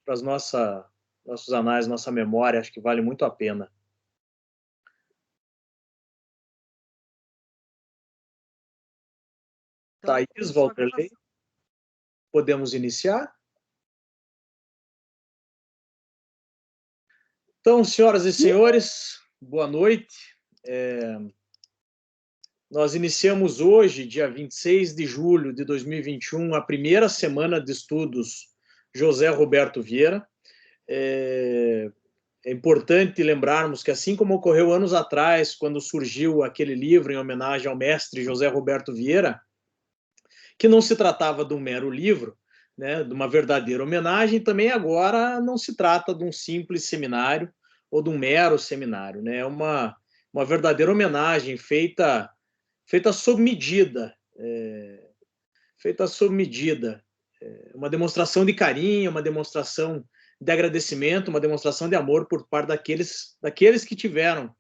para as nossos anais, nossa memória, acho que vale muito a pena. Então, Thaís, Walterley, podemos iniciar? Então, senhoras e senhores, boa noite. Nós iniciamos hoje, dia 26 de julho de 2021, a primeira semana de estudos José Roberto Vieira. É importante lembrarmos que, assim como ocorreu anos atrás, quando surgiu aquele livro em homenagem ao mestre José Roberto Vieira, que não se tratava de um mero livro, né, de uma verdadeira homenagem, também agora não se trata de um simples seminário ou de um mero seminário, né? É uma verdadeira homenagem feita sob medida, uma demonstração de carinho, uma demonstração de agradecimento, uma demonstração de amor por parte daqueles que tiveram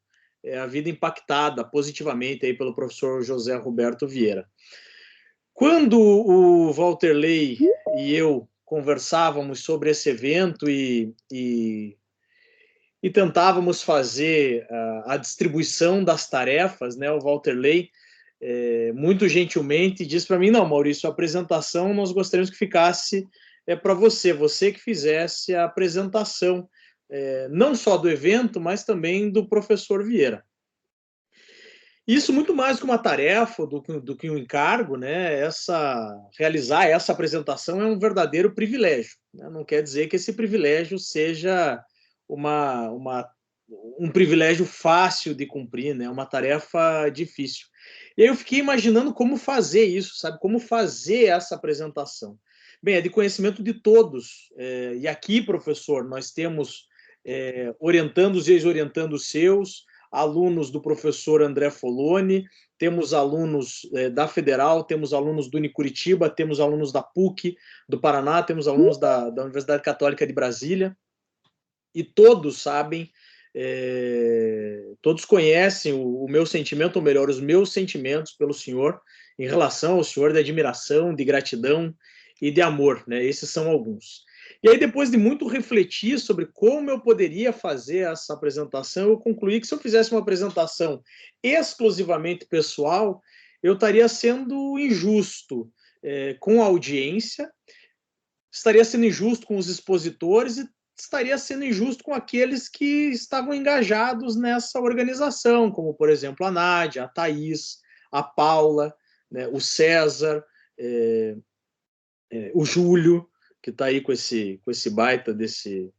a vida impactada positivamente aí pelo professor José Roberto Vieira. Quando o Walterley e eu conversávamos sobre esse evento e tentávamos fazer a distribuição das tarefas, né, o Walterley muito gentilmente disse para mim, não, Maurício, a apresentação nós gostaríamos que ficasse para você que fizesse a apresentação, não só do evento, mas também do professor Vieira. Isso muito mais que uma tarefa do que um encargo, né? Realizar essa apresentação é um verdadeiro privilégio, né? Não quer dizer que esse privilégio seja um privilégio fácil de cumprir, né? Uma tarefa difícil. E aí eu fiquei imaginando como fazer isso, sabe? Como fazer essa apresentação. Bem, é de conhecimento de todos. E aqui, professor, nós temos orientandos e ex-orientandos seus, alunos do professor André Foloni, temos alunos da Federal, temos alunos do Unicuritiba, temos alunos da PUC do Paraná, temos alunos da Universidade Católica de Brasília, e todos sabem, todos conhecem o meu sentimento, ou melhor, os meus sentimentos pelo senhor, em relação ao senhor, de admiração, de gratidão e de amor, né? Esses são alguns. E aí, depois de muito refletir sobre como eu poderia fazer essa apresentação, eu concluí que se eu fizesse uma apresentação exclusivamente pessoal, eu estaria sendo injusto com a audiência, estaria sendo injusto com os expositores e estaria sendo injusto com aqueles que estavam engajados nessa organização, como, por exemplo, a Nádia, a Thaís, a Paula, né, o César, o Júlio, que está aí com esse baita desse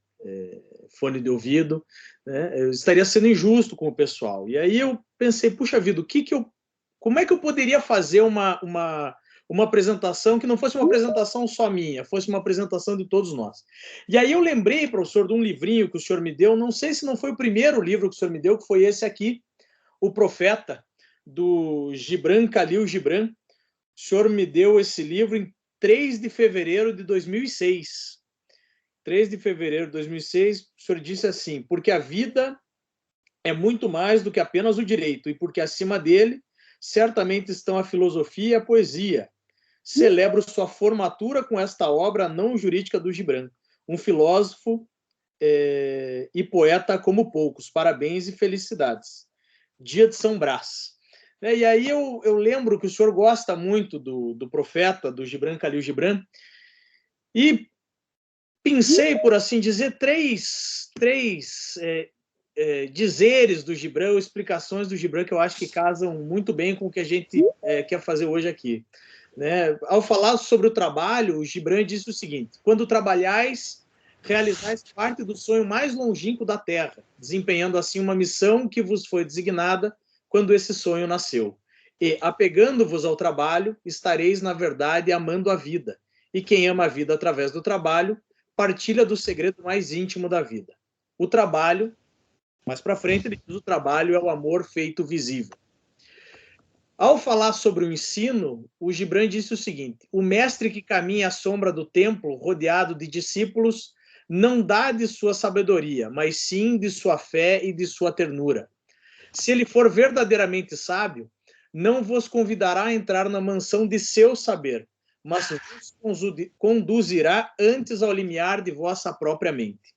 fone de ouvido, né? Eu estaria sendo injusto com o pessoal. E aí eu pensei, puxa vida, como é que eu poderia fazer uma apresentação que não fosse uma apresentação só minha, fosse uma apresentação de todos nós. E aí eu lembrei, professor, de um livrinho que o senhor me deu, não sei se não foi o primeiro livro que o senhor me deu, que foi esse aqui, O Profeta, do Gibran Khalil Gibran. O senhor me deu esse livro em 3 de fevereiro de 2006. 3 de fevereiro de 2006, o senhor disse assim, porque a vida é muito mais do que apenas o direito, e porque acima dele, certamente estão a filosofia e a poesia. Celebro sua formatura com esta obra não jurídica do Gibran, um filósofo e poeta como poucos. Parabéns e felicidades. Dia de São Brás. E aí eu lembro que o senhor gosta muito do Profeta, do Gibran Khalil Gibran, e pensei, por assim dizer, três dizeres do Gibran, ou explicações do Gibran, que eu acho que casam muito bem com o que a gente quer fazer hoje aqui. Né? Ao falar sobre o trabalho, o Gibran disse o seguinte: quando trabalhais, realizais parte do sonho mais longínquo da Terra, desempenhando assim uma missão que vos foi designada quando esse sonho nasceu. E, apegando-vos ao trabalho, estareis, na verdade, amando a vida. E quem ama a vida através do trabalho, partilha do segredo mais íntimo da vida. O trabalho, mais para frente, ele diz: o trabalho é o amor feito visível. Ao falar sobre o ensino, o Gibran disse o seguinte: o mestre que caminha à sombra do templo, rodeado de discípulos, não dá de sua sabedoria, mas sim de sua fé e de sua ternura. Se ele for verdadeiramente sábio, não vos convidará a entrar na mansão de seu saber, mas vos conduzirá antes ao limiar de vossa própria mente.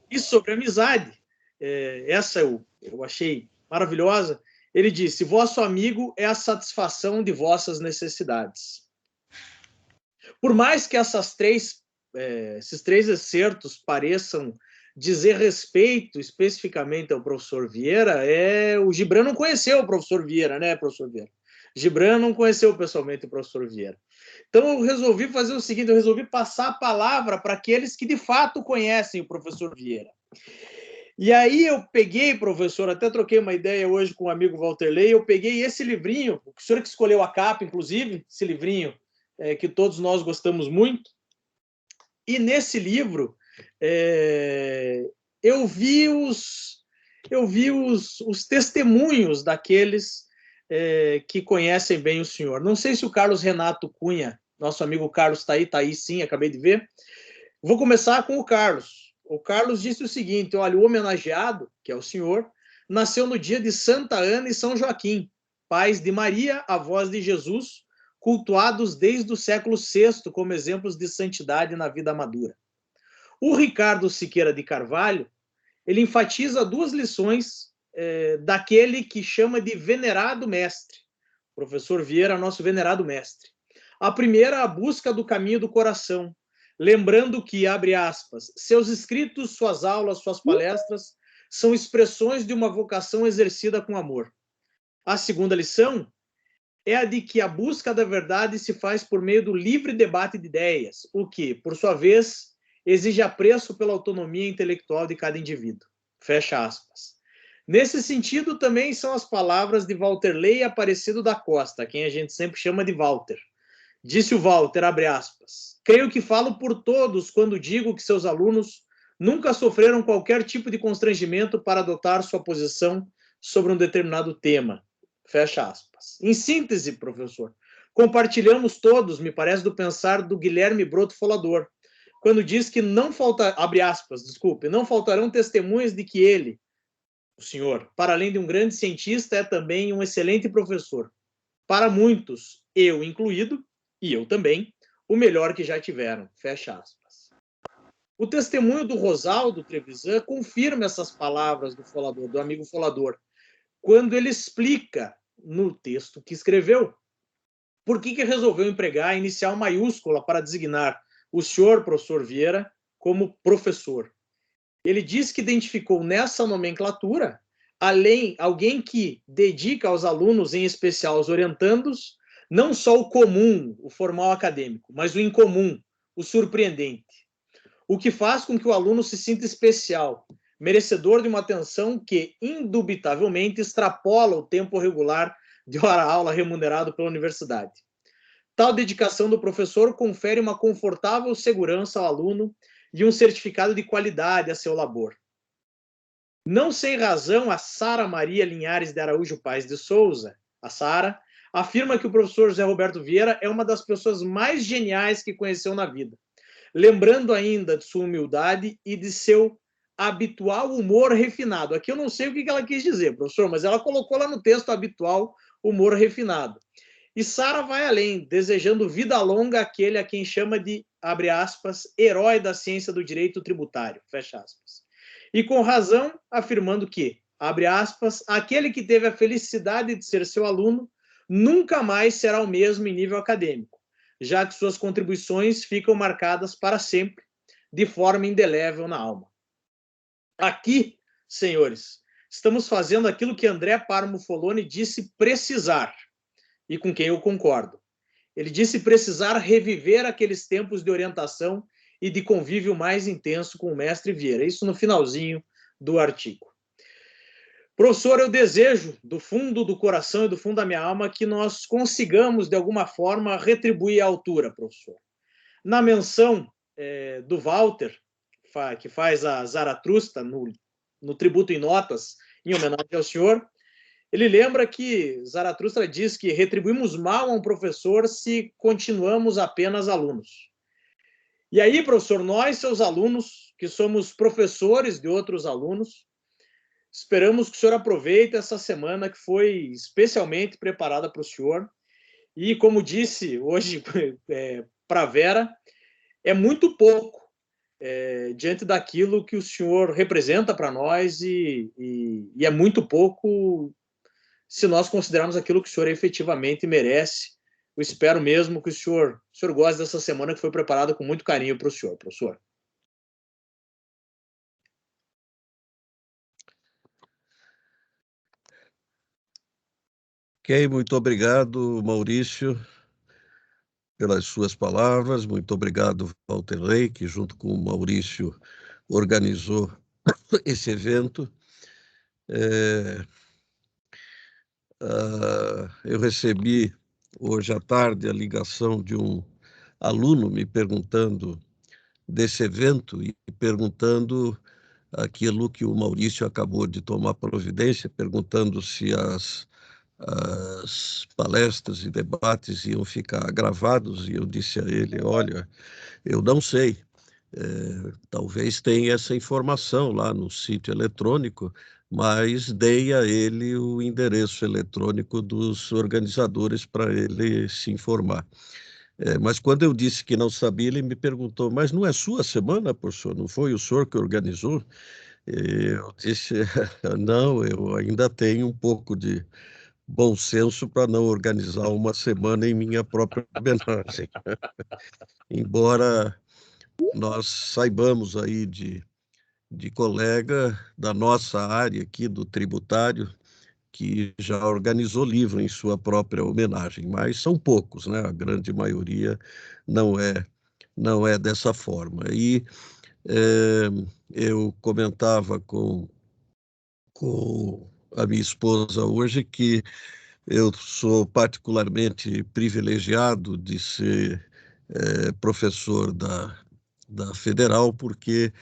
E sobre amizade, essa eu achei maravilhosa. Ele disse: vosso amigo é a satisfação de vossas necessidades. Por mais que esses três excertos pareçam dizer respeito especificamente ao professor Vieira, o Gibran não conheceu o professor Vieira, né, professor Vieira? Gibran não conheceu pessoalmente o professor Vieira. Então eu resolvi fazer o seguinte, eu resolvi passar a palavra para aqueles que de fato conhecem o professor Vieira. E aí eu peguei, professor, até troquei uma ideia hoje com o amigo Walterley, eu peguei esse livrinho, o senhor que escolheu a capa, inclusive, esse livrinho que todos nós gostamos muito, e nesse livro eu vi os testemunhos daqueles que conhecem bem o senhor. Não sei se o Carlos Renato Cunha, nosso amigo Carlos está aí sim, acabei de ver. Vou começar com o Carlos. O Carlos disse o seguinte: olha, o homenageado, que é o senhor, nasceu no dia de Santa Ana e São Joaquim, pais de Maria, avós de Jesus, cultuados desde o século VI como exemplos de santidade na vida madura. O Ricardo Siqueira de Carvalho, ele enfatiza duas lições daquele que chama de venerado mestre. O professor Vieira, nosso venerado mestre. A primeira, a busca do caminho do coração, lembrando que, abre aspas, seus escritos, suas aulas, suas palestras são expressões de uma vocação exercida com amor. A segunda lição é a de que a busca da verdade se faz por meio do livre debate de ideias, o que, por sua vez, exige apreço pela autonomia intelectual de cada indivíduo. Fecha aspas. Nesse sentido, também são as palavras de Walterley Aparecido da Costa, quem a gente sempre chama de Walter. Disse o Walter, abre aspas, creio que falo por todos quando digo que seus alunos nunca sofreram qualquer tipo de constrangimento para adotar sua posição sobre um determinado tema. Fecha aspas. Em síntese, professor, compartilhamos todos, me parece, do pensar do Guilherme Broto Folador, quando diz que não falta, abre aspas, desculpe, não faltarão testemunhas de que ele, o senhor, para além de um grande cientista, é também um excelente professor. Para muitos, eu incluído, e eu também, o melhor que já tiveram. Fecha aspas. O testemunho do Rosaldo Trevisan confirma essas palavras do Folador, do amigo Folador, quando ele explica no texto que escreveu por que resolveu empregar a inicial maiúscula para designar o senhor professor Vieira como professor. Ele diz que identificou nessa nomenclatura alguém que dedica aos alunos, em especial aos orientandos, não só o comum, o formal acadêmico, mas o incomum, o surpreendente. O que faz com que o aluno se sinta especial, merecedor de uma atenção que, indubitavelmente, extrapola o tempo regular de hora-aula remunerado pela universidade. Tal dedicação do professor confere uma confortável segurança ao aluno e um certificado de qualidade a seu labor. Não sem razão, a Sara Maria Linhares de Araújo Paes de Souza, a Sara, afirma que o professor José Roberto Vieira é uma das pessoas mais geniais que conheceu na vida, lembrando ainda de sua humildade e de seu habitual humor refinado. Aqui eu não sei o que ela quis dizer, professor, mas ela colocou lá no texto habitual humor refinado. E Sara vai além, desejando vida longa àquele a quem chama de, abre aspas, herói da ciência do direito tributário, fecha aspas. E com razão, afirmando que, abre aspas, aquele que teve a felicidade de ser seu aluno nunca mais será o mesmo em nível acadêmico, já que suas contribuições ficam marcadas para sempre, de forma indelével na alma. Aqui, senhores, estamos fazendo aquilo que André Parmo Foloni disse precisar, e com quem eu concordo. Ele disse precisar reviver aqueles tempos de orientação e de convívio mais intenso com o mestre Vieira. Isso no finalzinho do artigo. Professor, eu desejo, do fundo do coração e do fundo da minha alma, que nós consigamos, de alguma forma, retribuir a altura, professor. Na menção do Walter, que faz a Zaratrusta no Tributo em Notas, em homenagem ao senhor, ele lembra que Zaratustra diz que retribuímos mal a um professor se continuamos apenas alunos. E aí, professor, nós, seus alunos, que somos professores de outros alunos, esperamos que o senhor aproveite essa semana que foi especialmente preparada para o senhor E, como disse hoje para a Vera, é muito pouco diante daquilo que o senhor representa para nós e é muito pouco se nós considerarmos aquilo que o senhor efetivamente merece. Eu espero mesmo que o senhor goste dessa semana que foi preparada com muito carinho para o senhor, professor. Ok, muito obrigado, Maurício, pelas suas palavras. Muito obrigado, Valterley, que junto com o Maurício organizou esse evento. Eu recebi hoje à tarde a ligação de um aluno me perguntando desse evento e perguntando aquilo que o Maurício acabou de tomar providência, perguntando se as palestras e debates iam ficar gravados, e eu disse a ele, olha, eu não sei, talvez tenha essa informação lá no sítio eletrônico, mas dei a ele o endereço eletrônico dos organizadores para ele se informar. Mas quando eu disse que não sabia, ele me perguntou, mas não é sua semana, professor? Não foi o senhor que organizou? Eu disse, não, eu ainda tenho um pouco de bom senso para não organizar uma semana em minha própria homenagem. Embora nós saibamos aí de colega da nossa área aqui do tributário que já organizou livro em sua própria homenagem, mas são poucos, né? A grande maioria não é dessa forma. E eu comentava com a minha esposa hoje que eu sou particularmente privilegiado de ser professor da Federal, porque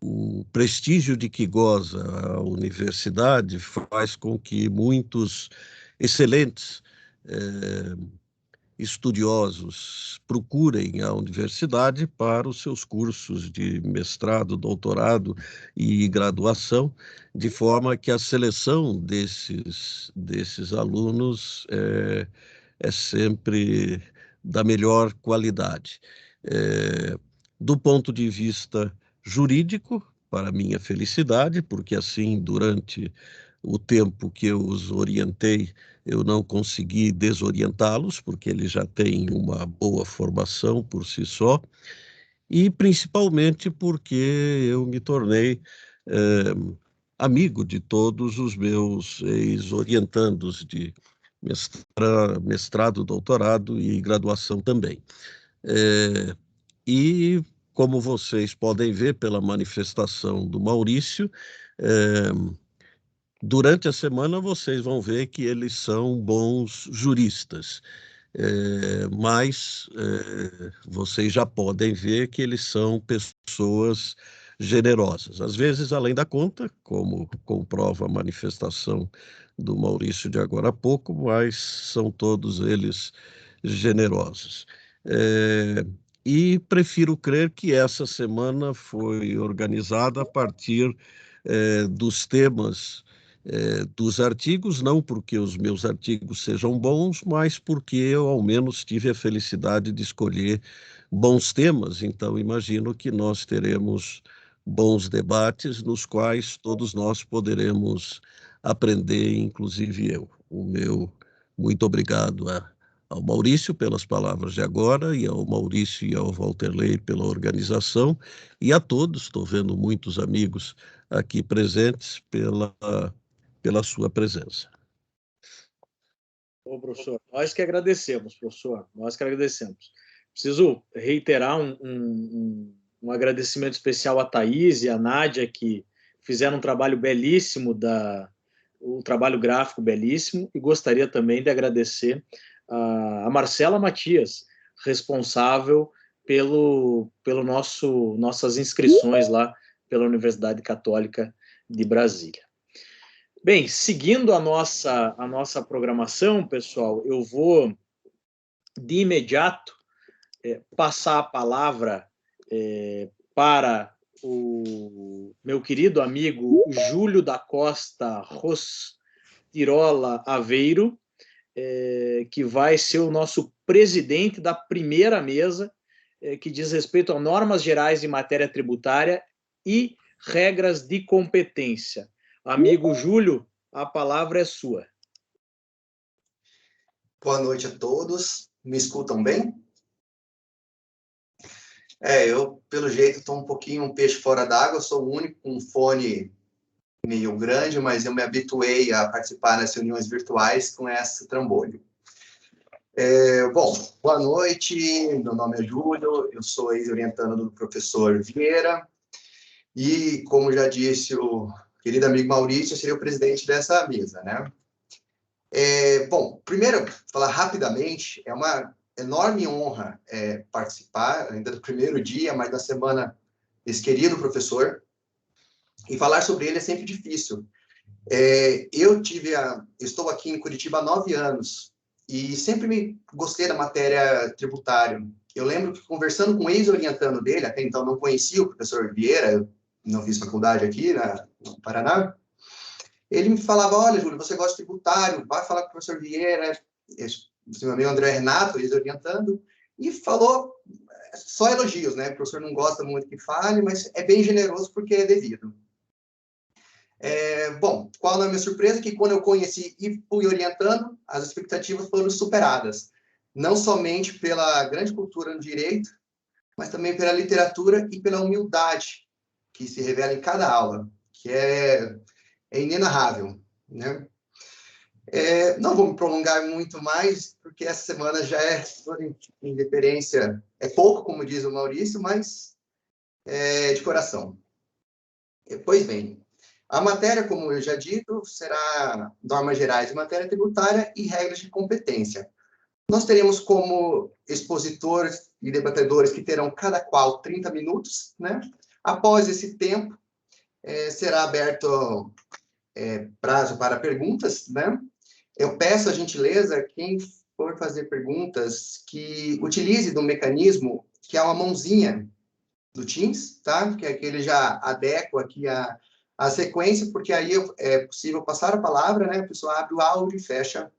o prestígio de que goza a universidade faz com que muitos excelentes estudiosos procurem a universidade para os seus cursos de mestrado, doutorado e graduação, de forma que a seleção desses alunos é sempre da melhor qualidade. Do ponto de vista jurídico, para minha felicidade, porque assim, durante o tempo que eu os orientei, eu não consegui desorientá-los, porque eles já têm uma boa formação por si só, e principalmente porque eu me tornei amigo de todos os meus ex-orientandos de mestrado, doutorado e graduação também. E, como vocês podem ver pela manifestação do Maurício, durante a semana vocês vão ver que eles são bons juristas. Mas vocês já podem ver que eles são pessoas generosas. Às vezes, além da conta, como comprova a manifestação do Maurício de agora há pouco, mas são todos eles generosos. E prefiro crer que essa semana foi organizada a partir dos temas dos artigos, não porque os meus artigos sejam bons, mas porque eu, ao menos, tive a felicidade de escolher bons temas. Então, imagino que nós teremos bons debates nos quais todos nós poderemos aprender, inclusive eu. O meu muito obrigado ao Maurício pelas palavras de agora, e ao Maurício e ao Valterley pela organização, e a todos, estou vendo muitos amigos aqui presentes, pela sua presença. Ô, professor, nós que agradecemos, professor, nós que agradecemos. Preciso reiterar um agradecimento especial à Thaís e à Nádia, que fizeram um trabalho belíssimo, um trabalho gráfico belíssimo, e gostaria também de agradecer a Marcela Matias, responsável pelo nossas inscrições lá pela Universidade Católica de Brasília. Bem, seguindo a nossa programação, pessoal, eu vou de imediato passar a palavra para o meu querido amigo Júlio da Costa Rostirola Aveiro, que vai ser o nosso presidente da primeira mesa, que diz respeito a normas gerais em matéria tributária e regras de competência. Amigo Júlio, a palavra é sua. Boa noite a todos. Me escutam bem? Eu, pelo jeito, estou um pouquinho um peixe fora d'água. Sou o único com um fone meio grande, mas eu me habituei a participar nas reuniões virtuais com esse trambolho. Bom, boa noite. Meu nome é Júlio, eu sou ex-orientando do professor Vieira. E, como já disse o querido amigo Maurício, eu seria o presidente dessa mesa, né? Bom, primeiro, falar rapidamente, é uma enorme honra participar, ainda do primeiro dia, mas da semana desse querido professor, e falar sobre ele é sempre difícil. Estou aqui em Curitiba há 9 anos, e sempre gostei da matéria tributária. Eu lembro que, conversando com o ex-orientando dele, até então não conhecia o professor Vieira, eu não fiz faculdade aqui no Paraná, ele me falava: olha, Júlio, você gosta de tributário, vai falar com o professor Vieira, meu amigo André Renato, ex-orientando, e falou só elogios, né? O professor não gosta muito que fale, mas é bem generoso porque é devido. Bom, qual não é a minha surpresa? Que quando eu conheci e fui orientando, as expectativas foram superadas. Não somente pela grande cultura no direito, mas também pela literatura e pela humildade que se revela em cada aula, que é inenarrável, né? Não vou me prolongar muito mais, porque essa semana já é em referência, é pouco, como diz o Maurício, mas é de coração. Pois bem, a matéria, como eu já dito, será normas gerais de matéria tributária e regras de competência. Nós teremos como expositores e debatedores que terão cada qual 30 minutos, né? Após esse tempo, será aberto prazo para perguntas, né? Eu peço a gentileza, quem for fazer perguntas, que utilize do mecanismo que é uma mãozinha do Teams, tá? Que ele já adequa aqui a sequência, porque aí é possível passar a palavra, né? A pessoa abre o áudio e fecha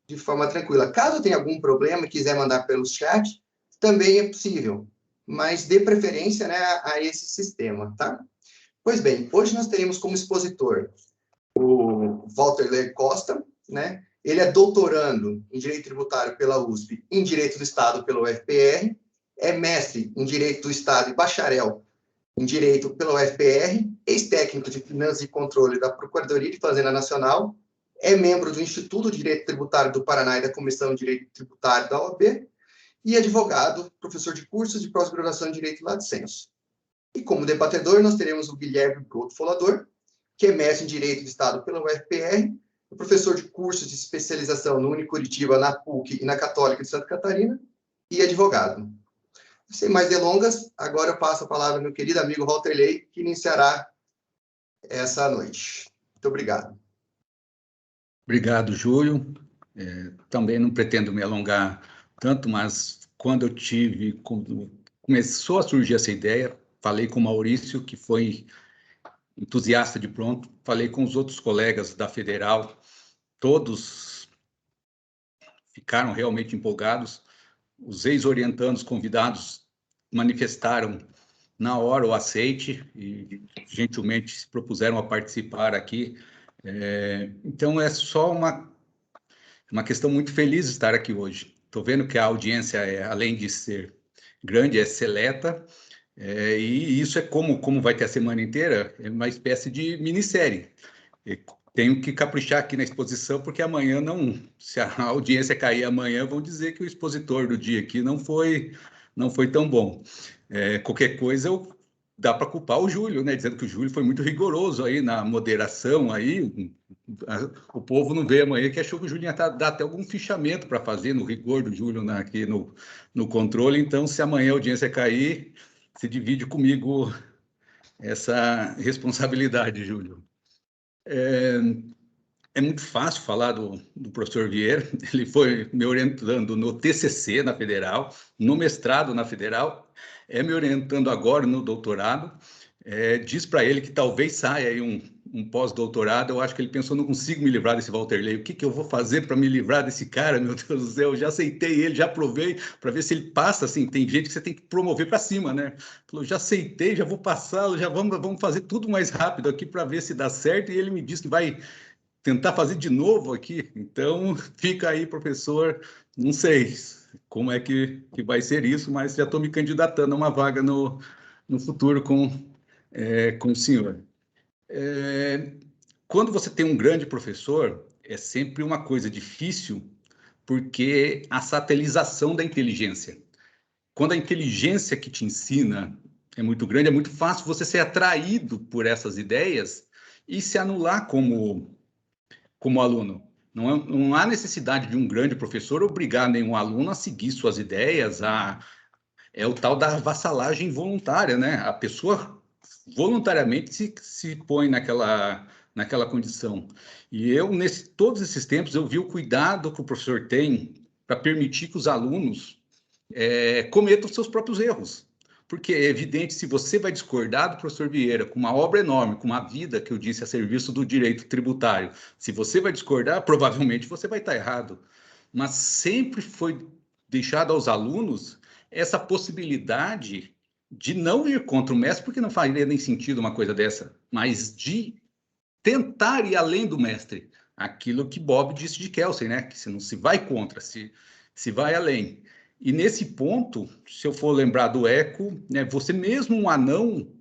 de forma tranquila. Caso tenha algum problema e quiser mandar pelo chat, também é possível, mas dê preferência, né, a esse sistema, tá? Pois bem, hoje nós teremos como expositor o Walter Ler Costa, né? Ele é doutorando em Direito Tributário pela USP, em Direito do Estado pela UFPR, é mestre em Direito do Estado e bacharel em Direito pela UFPR, ex-técnico de Finanças e Controle da Procuradoria de Fazenda Nacional, é membro do Instituto de Direito Tributário do Paraná e da Comissão de Direito Tributário da OAB, e advogado, professor de cursos de pós-graduação em Direito Lato-Sensu. E como debatedor, nós teremos o Guilherme Couto Folador, que é mestre em Direito do Estado pela UFPR, professor de cursos de especialização no Unicuritiba, na PUC e na Católica de Santa Catarina, e advogado. Sem mais delongas, agora eu passo a palavra ao meu querido amigo Walter Ley, que iniciará essa noite. Muito obrigado. Obrigado, Júlio. Também não pretendo me alongar tanto, mas quando começou a surgir essa ideia, falei com o Maurício, que foi entusiasta de pronto, falei com os outros colegas da Federal, todos ficaram realmente empolgados. Os ex-orientandos convidados manifestaram na hora o aceite e gentilmente se propuseram a participar aqui. Então, é só uma questão muito feliz de estar aqui hoje. Estou vendo que a audiência, além de ser grande, é seleta, e isso é como vai ter a semana inteira, é uma espécie de minissérie. Tenho que caprichar aqui na exposição, porque amanhã se a audiência cair amanhã, vão dizer que o expositor do dia aqui não foi tão bom. Qualquer coisa, dá para culpar o Júlio, né? Dizendo que o Júlio foi muito rigoroso aí na moderação. Aí, o povo não veio amanhã, que achou que o Júlio ia dar até algum fichamento para fazer no rigor do Júlio aqui no controle. Então, se amanhã a audiência cair, se divide comigo essa responsabilidade, Júlio. É muito fácil falar do professor Vieira. Ele foi me orientando no TCC na Federal, no mestrado na Federal, me orientando agora no doutorado. Diz para ele que talvez saia aí um pós-doutorado, eu acho que ele pensou, não consigo me livrar desse Vanderlei, o que eu vou fazer para me livrar desse cara, meu Deus do céu, eu já aceitei ele, já provei, para ver se ele passa, assim, tem gente que você tem que promover para cima, né? Falou, já aceitei, já vou passá-lo, já vamos fazer tudo mais rápido aqui para ver se dá certo, e ele me disse que vai tentar fazer de novo aqui, então fica aí, professor, não sei como é que vai ser isso, mas já estou me candidatando a uma vaga no futuro com o senhor. Quando você tem um grande professor, é sempre uma coisa difícil, porque a satelização da inteligência. Quando a inteligência que te ensina é muito grande, é muito fácil você ser atraído por essas ideias e se anular como aluno. Não há necessidade de um grande professor obrigar nenhum aluno a seguir suas ideias, é o tal da vassalagem voluntária, né? A pessoa voluntariamente se põe naquela condição. E eu, todos esses tempos, eu vi o cuidado que o professor tem para permitir que os alunos cometam seus próprios erros. Porque é evidente, se você vai discordar do professor Vieira com uma obra enorme, com uma vida, que eu disse, a serviço do direito tributário, se você vai discordar, provavelmente você vai estar errado. Mas sempre foi deixado aos alunos essa possibilidade de não ir contra o mestre, porque não faria nem sentido uma coisa dessa, mas de tentar ir além do mestre. Aquilo que Bob disse de Kelsen, né? Que se não se vai contra, se vai além. E nesse ponto, se eu for lembrar do Eco, né, você mesmo um anão,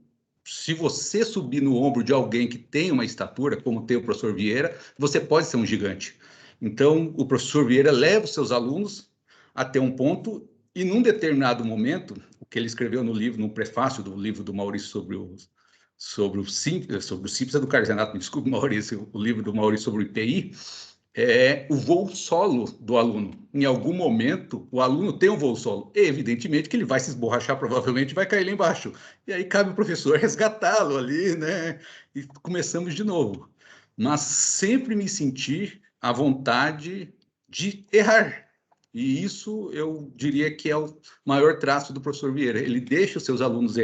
se você subir no ombro de alguém que tem uma estatura, como tem o professor Vieira, você pode ser um gigante. Então, o professor Vieira leva os seus alunos até um ponto e, num determinado momento, o que ele escreveu no livro, no prefácio do livro do Maurício sobre o Simples do Carlos Renato, desculpe, Maurício, o livro do Maurício sobre o IPI, o voo solo do aluno. Em algum momento, o aluno tem um voo solo. E, evidentemente, que ele vai se esborrachar, provavelmente vai cair lá embaixo. E aí cabe o professor resgatá-lo ali, né? E começamos de novo. Mas sempre me senti à vontade de errar. E isso, eu diria que é o maior traço do professor Vieira. Ele deixa os seus alunos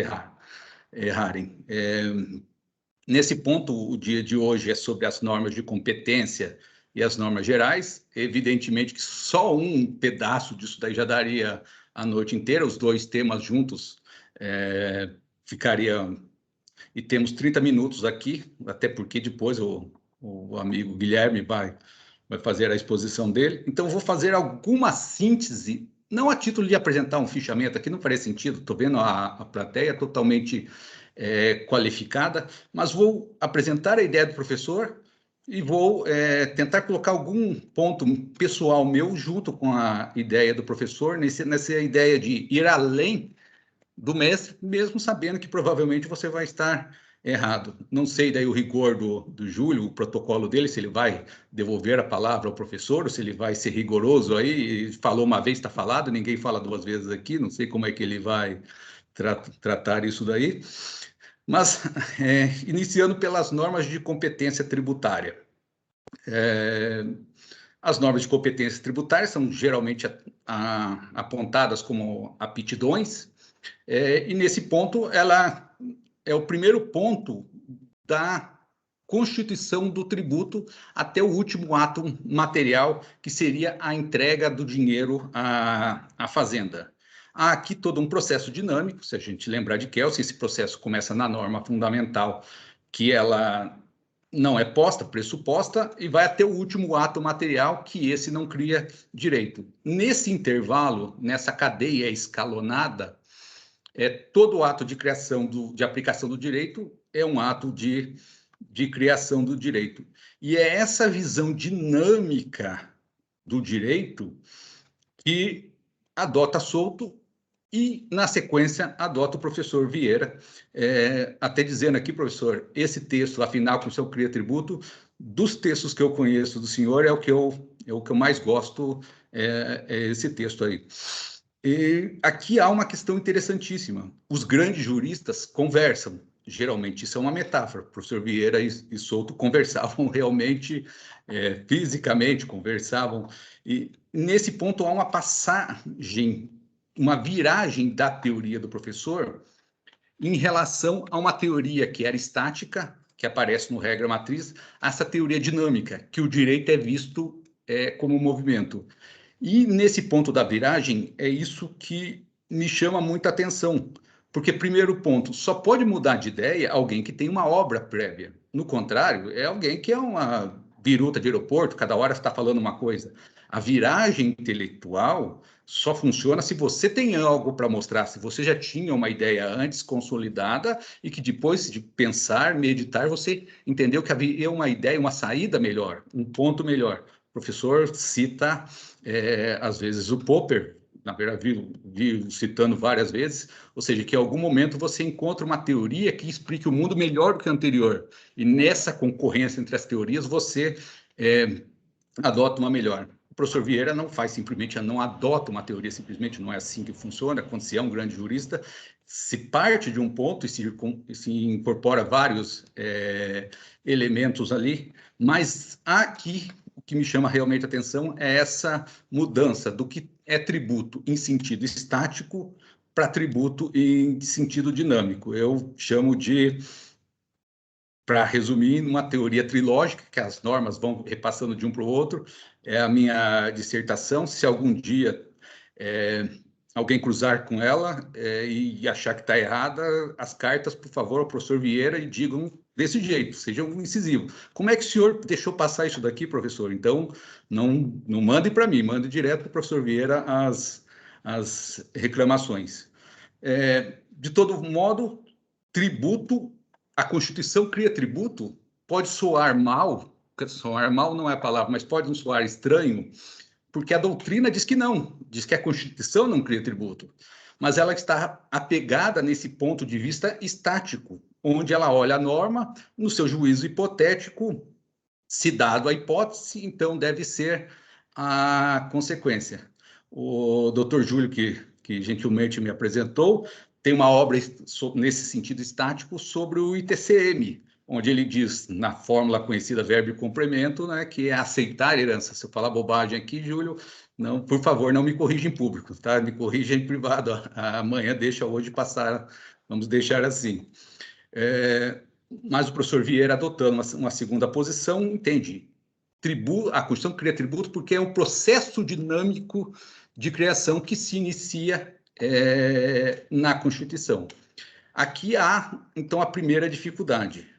errarem. Nesse ponto, o dia de hoje é sobre as normas de competência e as normas gerais. Evidentemente que só um pedaço disso daí já daria a noite inteira, os dois temas juntos ficaria... E temos 30 minutos aqui, até porque depois o amigo Guilherme vai fazer a exposição dele. Então, vou fazer alguma síntese, não a título de apresentar um fichamento, aqui não faria sentido, estou vendo a plateia totalmente qualificada, mas vou apresentar a ideia do professor e vou tentar colocar algum ponto pessoal meu junto com a ideia do professor, nessa ideia de ir além do mestre, mesmo sabendo que provavelmente você vai estar errado. Não sei daí o rigor do Júlio, o protocolo dele, se ele vai devolver a palavra ao professor, ou se ele vai ser rigoroso aí, falou uma vez, está falado, ninguém fala duas vezes aqui, não sei como é que ele vai tratar isso daí. Mas, iniciando pelas normas de competência tributária. As normas de competência tributária são geralmente apontadas como aptidões, e nesse ponto ela é o primeiro ponto da constituição do tributo até o último ato material, que seria a entrega do dinheiro à fazenda. Há aqui todo um processo dinâmico, se a gente lembrar de Kelsen, esse processo começa na norma fundamental, que ela não é posta, pressuposta, e vai até o último ato material, que esse não cria direito. Nesse intervalo, nessa cadeia escalonada, todo ato de criação, de aplicação do direito é um ato de criação do direito. E é essa visão dinâmica do direito que adota Souto e, na sequência, adota o professor Vieira, até dizendo aqui, professor, esse texto, afinal, com o seu cria tributo, dos textos que eu conheço do senhor, é o que eu mais gosto, é esse texto aí. E aqui há uma questão interessantíssima. Os grandes juristas conversam. Geralmente, isso é uma metáfora. O professor Vieira e Souto conversavam realmente, fisicamente, conversavam. E, nesse ponto, há uma passagem, uma viragem da teoria do professor em relação a uma teoria que era estática, que aparece no Regra Matriz, essa teoria dinâmica, que o direito é visto como movimento. E nesse ponto da viragem, é isso que me chama muita atenção, porque, primeiro ponto, só pode mudar de ideia alguém que tem uma obra prévia. No contrário, é alguém que é uma biruta de aeroporto, cada hora está falando uma coisa. A viragem intelectual só funciona se você tem algo para mostrar, se você já tinha uma ideia antes consolidada e que depois de pensar, meditar, você entendeu que havia uma ideia, uma saída melhor, um ponto melhor. O professor cita, às vezes, o Popper, na verdade, vi citando várias vezes, ou seja, que em algum momento você encontra uma teoria que explique o mundo melhor do que a anterior, e nessa concorrência entre as teorias, você adota uma melhor. O professor Vieira não faz simplesmente, não adota uma teoria, simplesmente não é assim que funciona. Quando se é um grande jurista, se parte de um ponto e se incorpora vários elementos ali, mas aqui o que me chama realmente a atenção é essa mudança do que é tributo em sentido estático para tributo em sentido dinâmico. Eu chamo de, para resumir, uma teoria trilógica, que as normas vão repassando de um para o outro, é a minha dissertação. Se algum dia alguém cruzar com ela e achar que está errada, as cartas, por favor, ao professor Vieira e digam desse jeito, sejam incisivos. Como é que o senhor deixou passar isso daqui, professor? Então, não mande para mim, mande direto para o professor Vieira as reclamações. De todo modo, tributo, a Constituição cria tributo, pode soar mal não é a palavra, mas pode não soar estranho, porque a doutrina diz que não, diz que a Constituição não cria tributo, mas ela está apegada nesse ponto de vista estático, onde ela olha a norma no seu juízo hipotético, se dado a hipótese, então deve ser a consequência. O doutor Júlio, que gentilmente me apresentou, tem uma obra nesse sentido estático sobre o ITCM, onde ele diz, na fórmula conhecida verbo e complemento, né, que é aceitar herança. Se eu falar bobagem aqui, Júlio, não, por favor, não me corrija em público, tá? Me corrija em privado. Amanhã deixa hoje passar, vamos deixar assim. Mas o professor Vieira, adotando uma segunda posição, entende. A Constituição cria tributo porque é um processo dinâmico de criação que se inicia na Constituição. Aqui há, então, a primeira dificuldade.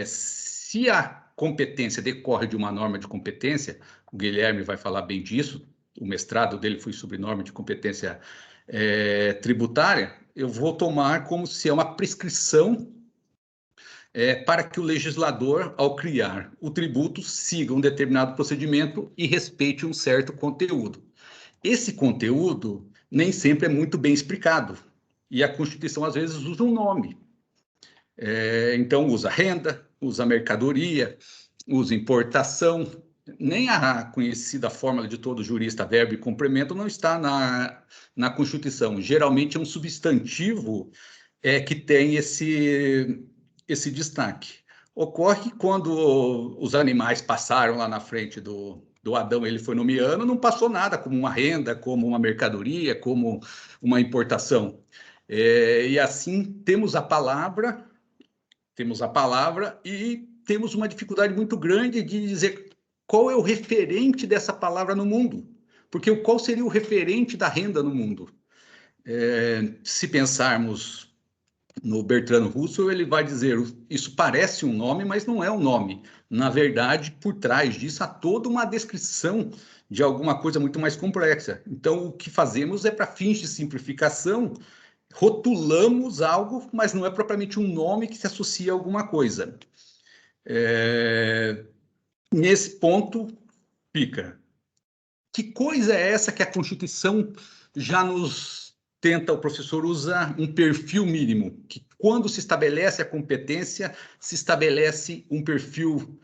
Se a competência decorre de uma norma de competência, o Guilherme vai falar bem disso, o mestrado dele foi sobre norma de competência tributária, eu vou tomar como se é uma prescrição para que o legislador, ao criar o tributo, siga um determinado procedimento e respeite um certo conteúdo. Esse conteúdo nem sempre é muito bem explicado, e a Constituição, às vezes, usa um nome. Então, usa renda, usa mercadoria, usa importação. Nem a conhecida fórmula de todo jurista, verbo e complemento, não está na Constituição. Geralmente é um substantivo que tem esse destaque. Ocorre que quando os animais passaram lá na frente do Adão, ele foi nomeando, não passou nada como uma renda, como uma mercadoria, como uma importação. E assim temos a palavra e temos uma dificuldade muito grande de dizer qual é o referente dessa palavra no mundo, porque qual seria o referente da renda no mundo? Se pensarmos no Bertrand Russell, ele vai dizer, isso parece um nome, mas não é um nome. Na verdade, por trás disso há toda uma descrição de alguma coisa muito mais complexa. Então, o que fazemos é, para fins de simplificação, rotulamos algo, mas não é propriamente um nome que se associa a alguma coisa. Nesse ponto, fica. Que coisa é essa que a Constituição já nos tenta, o professor usa um perfil mínimo, que quando se estabelece a competência, se estabelece um perfil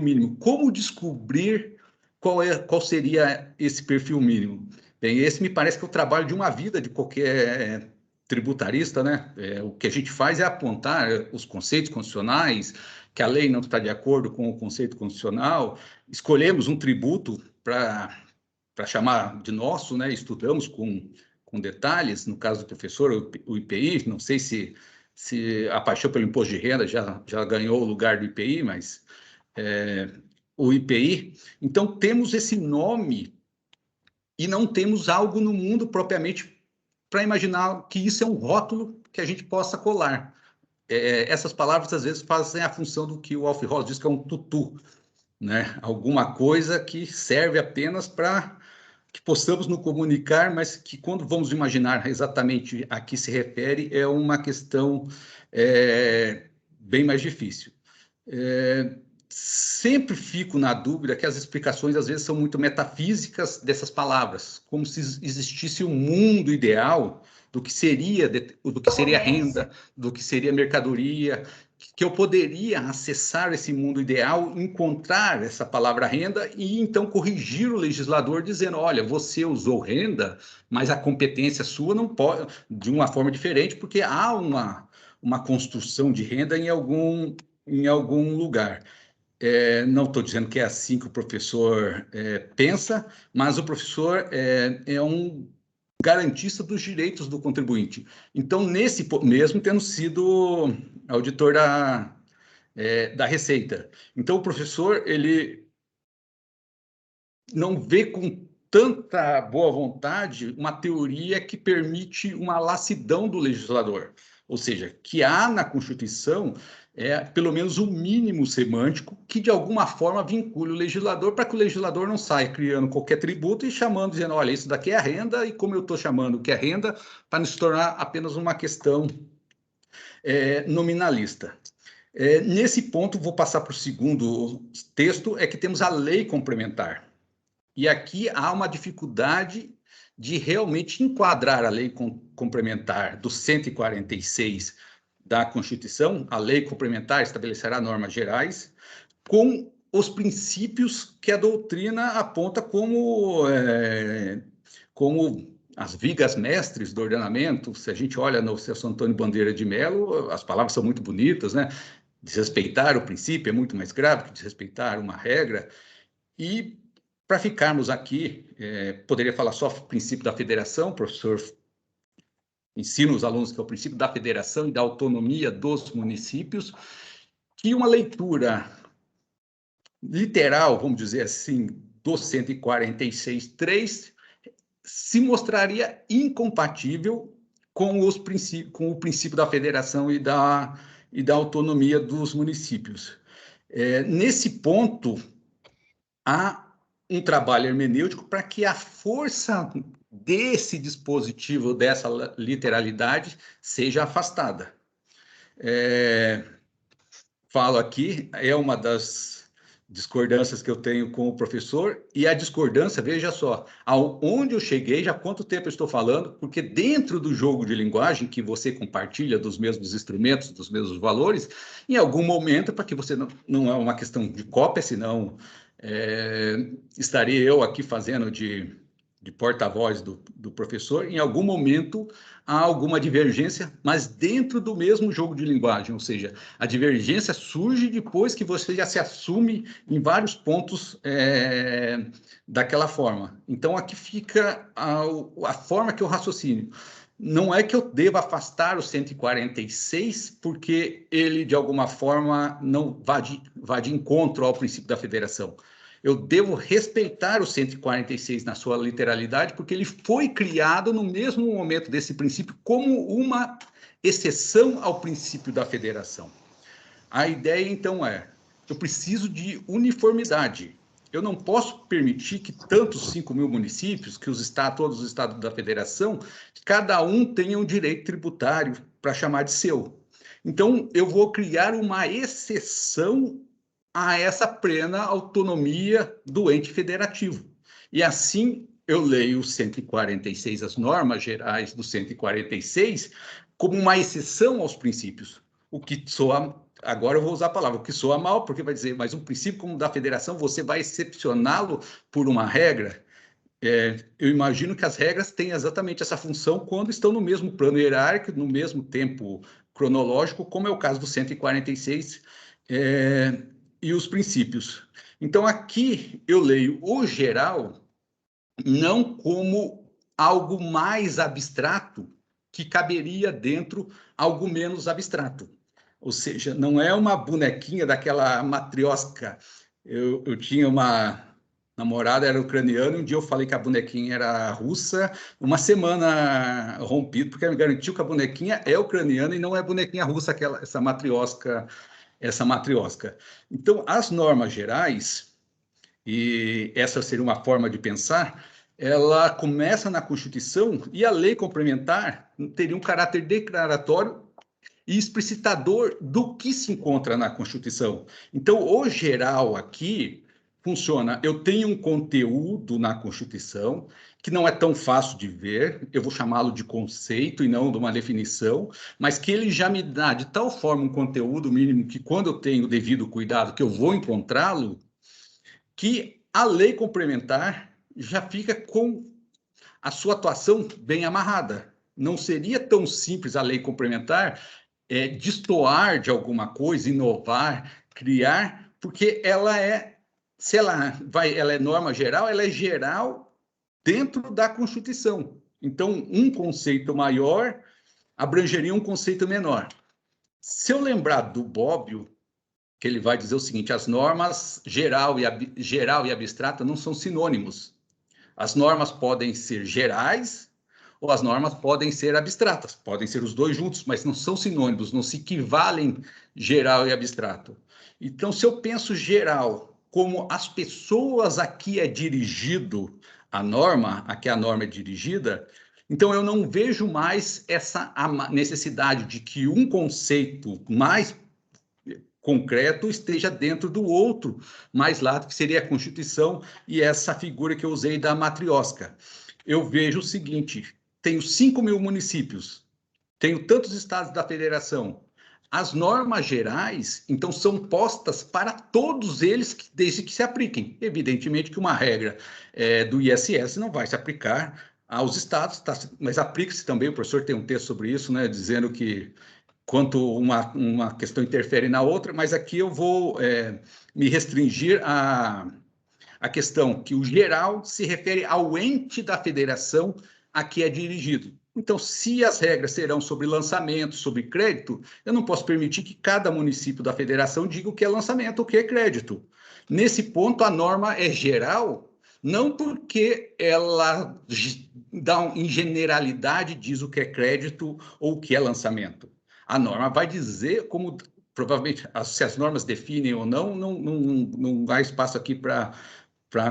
mínimo. Como descobrir qual seria esse perfil mínimo? Bem, esse me parece que é o trabalho de uma vida de qualquer tributarista, né? O que a gente faz é apontar os conceitos constitucionais, que a lei não está de acordo com o conceito constitucional, escolhemos um tributo para chamar de nosso, né? Estudamos com detalhes, no caso do professor, o IPI, não sei se a paixão pelo imposto de renda já ganhou o lugar do IPI, mas o IPI. Então, temos esse nome e não temos algo no mundo propriamente para imaginar que isso é um rótulo que a gente possa colar. Essas palavras, às vezes, fazem a função do que o Alf Ross diz que é um tutu, né? Alguma coisa que serve apenas para que possamos nos comunicar, mas que, quando vamos imaginar exatamente a que se refere, é uma questão bem mais difícil. Sempre fico na dúvida que as explicações, às vezes, são muito metafísicas dessas palavras, como se existisse um mundo ideal do que seria renda, do que seria mercadoria, que eu poderia acessar esse mundo ideal, encontrar essa palavra renda e, então, corrigir o legislador dizendo, olha, você usou renda, mas a competência sua não pode, de uma forma diferente, porque há uma construção de renda em algum lugar. Não estou dizendo que é assim que o professor pensa, mas o professor é um garantista dos direitos do contribuinte. Então, mesmo tendo sido auditor da Receita. Então, o professor, ele não vê com tanta boa vontade uma teoria que permite uma lassidão do legislador. Ou seja, que há na Constituição pelo menos um mínimo semântico que, de alguma forma, vincule o legislador para que o legislador não saia criando qualquer tributo e chamando, dizendo, olha, isso daqui é a renda, e como eu estou chamando que é renda, para não se tornar apenas uma questão nominalista. Nesse ponto, vou passar para o segundo texto, que temos a lei complementar. E aqui há uma dificuldade de realmente enquadrar a lei complementar do 146 da Constituição, a lei complementar estabelecerá normas gerais, com os princípios que a doutrina aponta como as vigas mestres do ordenamento. Se a gente olha no Celso Antônio Bandeira de Mello, as palavras são muito bonitas, né? Desrespeitar o princípio é muito mais grave que desrespeitar uma regra. E, para ficarmos aqui, poderia falar só o princípio da federação, o professor ensina os alunos que é o princípio da federação e da autonomia dos municípios, que uma leitura literal, vamos dizer assim, do 146.3, se mostraria incompatível com o princípio da federação e da autonomia dos municípios. Nesse ponto, há um trabalho hermenêutico para que a força desse dispositivo, dessa literalidade, seja afastada. Falo aqui, é uma das discordâncias que eu tenho com o professor, e a discordância, veja só, aonde eu cheguei, já há quanto tempo eu estou falando, porque dentro do jogo de linguagem que você compartilha dos mesmos instrumentos, dos mesmos valores, em algum momento, para que você não é uma questão de cópia, senão estaria eu aqui fazendo de porta-voz do professor, em algum momento há alguma divergência, mas dentro do mesmo jogo de linguagem, ou seja, a divergência surge depois que você já se assume em vários pontos daquela forma. Então, aqui fica a forma que eu raciocínio. Não é que eu deva afastar o 146, porque ele, de alguma forma, não vá de encontro ao princípio da federação. Eu devo respeitar o 146 na sua literalidade, porque ele foi criado no mesmo momento desse princípio como uma exceção ao princípio da federação. A ideia, então, eu preciso de uniformidade. Eu não posso permitir que tantos 5.000 municípios, que todos os estados da federação, cada um tenha um direito tributário para chamar de seu. Então, eu vou criar uma exceção a essa plena autonomia do ente federativo. E assim, eu leio o 146, as normas gerais do 146, como uma exceção aos princípios. O que soa, agora eu vou usar a palavra, o que soa mal, porque vai dizer, mas um princípio como o da federação, você vai excepcioná-lo por uma regra? Eu imagino que as regras têm exatamente essa função quando estão no mesmo plano hierárquico, no mesmo tempo cronológico, como é o caso do 146, e os princípios. Então, aqui eu leio o geral não como algo mais abstrato que caberia dentro algo menos abstrato. Ou seja, não é uma bonequinha daquela matriosca. Eu tinha uma namorada, era ucraniana, e um dia eu falei que a bonequinha era russa, uma semana rompido, porque ela me garantiu que a bonequinha é ucraniana e não é bonequinha russa, essa matriosca. Então, as normas gerais, e essa seria uma forma de pensar, ela começa na Constituição e a lei complementar teria um caráter declaratório e explicitador do que se encontra na Constituição. Então, o geral aqui funciona. Eu tenho um conteúdo na Constituição que não é tão fácil de ver, eu vou chamá-lo de conceito e não de uma definição, mas que ele já me dá de tal forma um conteúdo mínimo que quando eu tenho o devido cuidado que eu vou encontrá-lo, que a lei complementar já fica com a sua atuação bem amarrada. Não seria tão simples a lei complementar destoar de alguma coisa, inovar, criar, porque ela é, se ela é norma geral, ela é geral dentro da Constituição. Então, um conceito maior abrangeria um conceito menor. Se eu lembrar do Bobbio, que ele vai dizer o seguinte: as normas geral e abstrata não são sinônimos. As normas podem ser gerais ou as normas podem ser abstratas, podem ser os dois juntos, mas não são sinônimos, não se equivalem geral e abstrato. Então, se eu penso geral como as pessoas a que é dirigido a norma, a que a norma é dirigida, então eu não vejo mais essa necessidade de que um conceito mais concreto esteja dentro do outro mais lato, que seria a Constituição e essa figura que eu usei da matriosca. Eu vejo o seguinte: tenho 5.000 municípios, tenho tantos estados da federação. As normas gerais, então, são postas para todos eles, desde que se apliquem. Evidentemente que uma regra do ISS não vai se aplicar aos estados, tá? Mas aplica-se também, o professor tem um texto sobre isso, né, dizendo que quanto uma questão interfere na outra, mas aqui eu vou me restringir à questão que o geral se refere ao ente da federação a que é dirigido. Então, se as regras serão sobre lançamento, sobre crédito, eu não posso permitir que cada município da federação diga o que é lançamento, o que é crédito. Nesse ponto, a norma é geral, não porque ela em generalidade diz o que é crédito ou o que é lançamento. A norma vai dizer como, provavelmente, se as normas definem ou não há espaço aqui para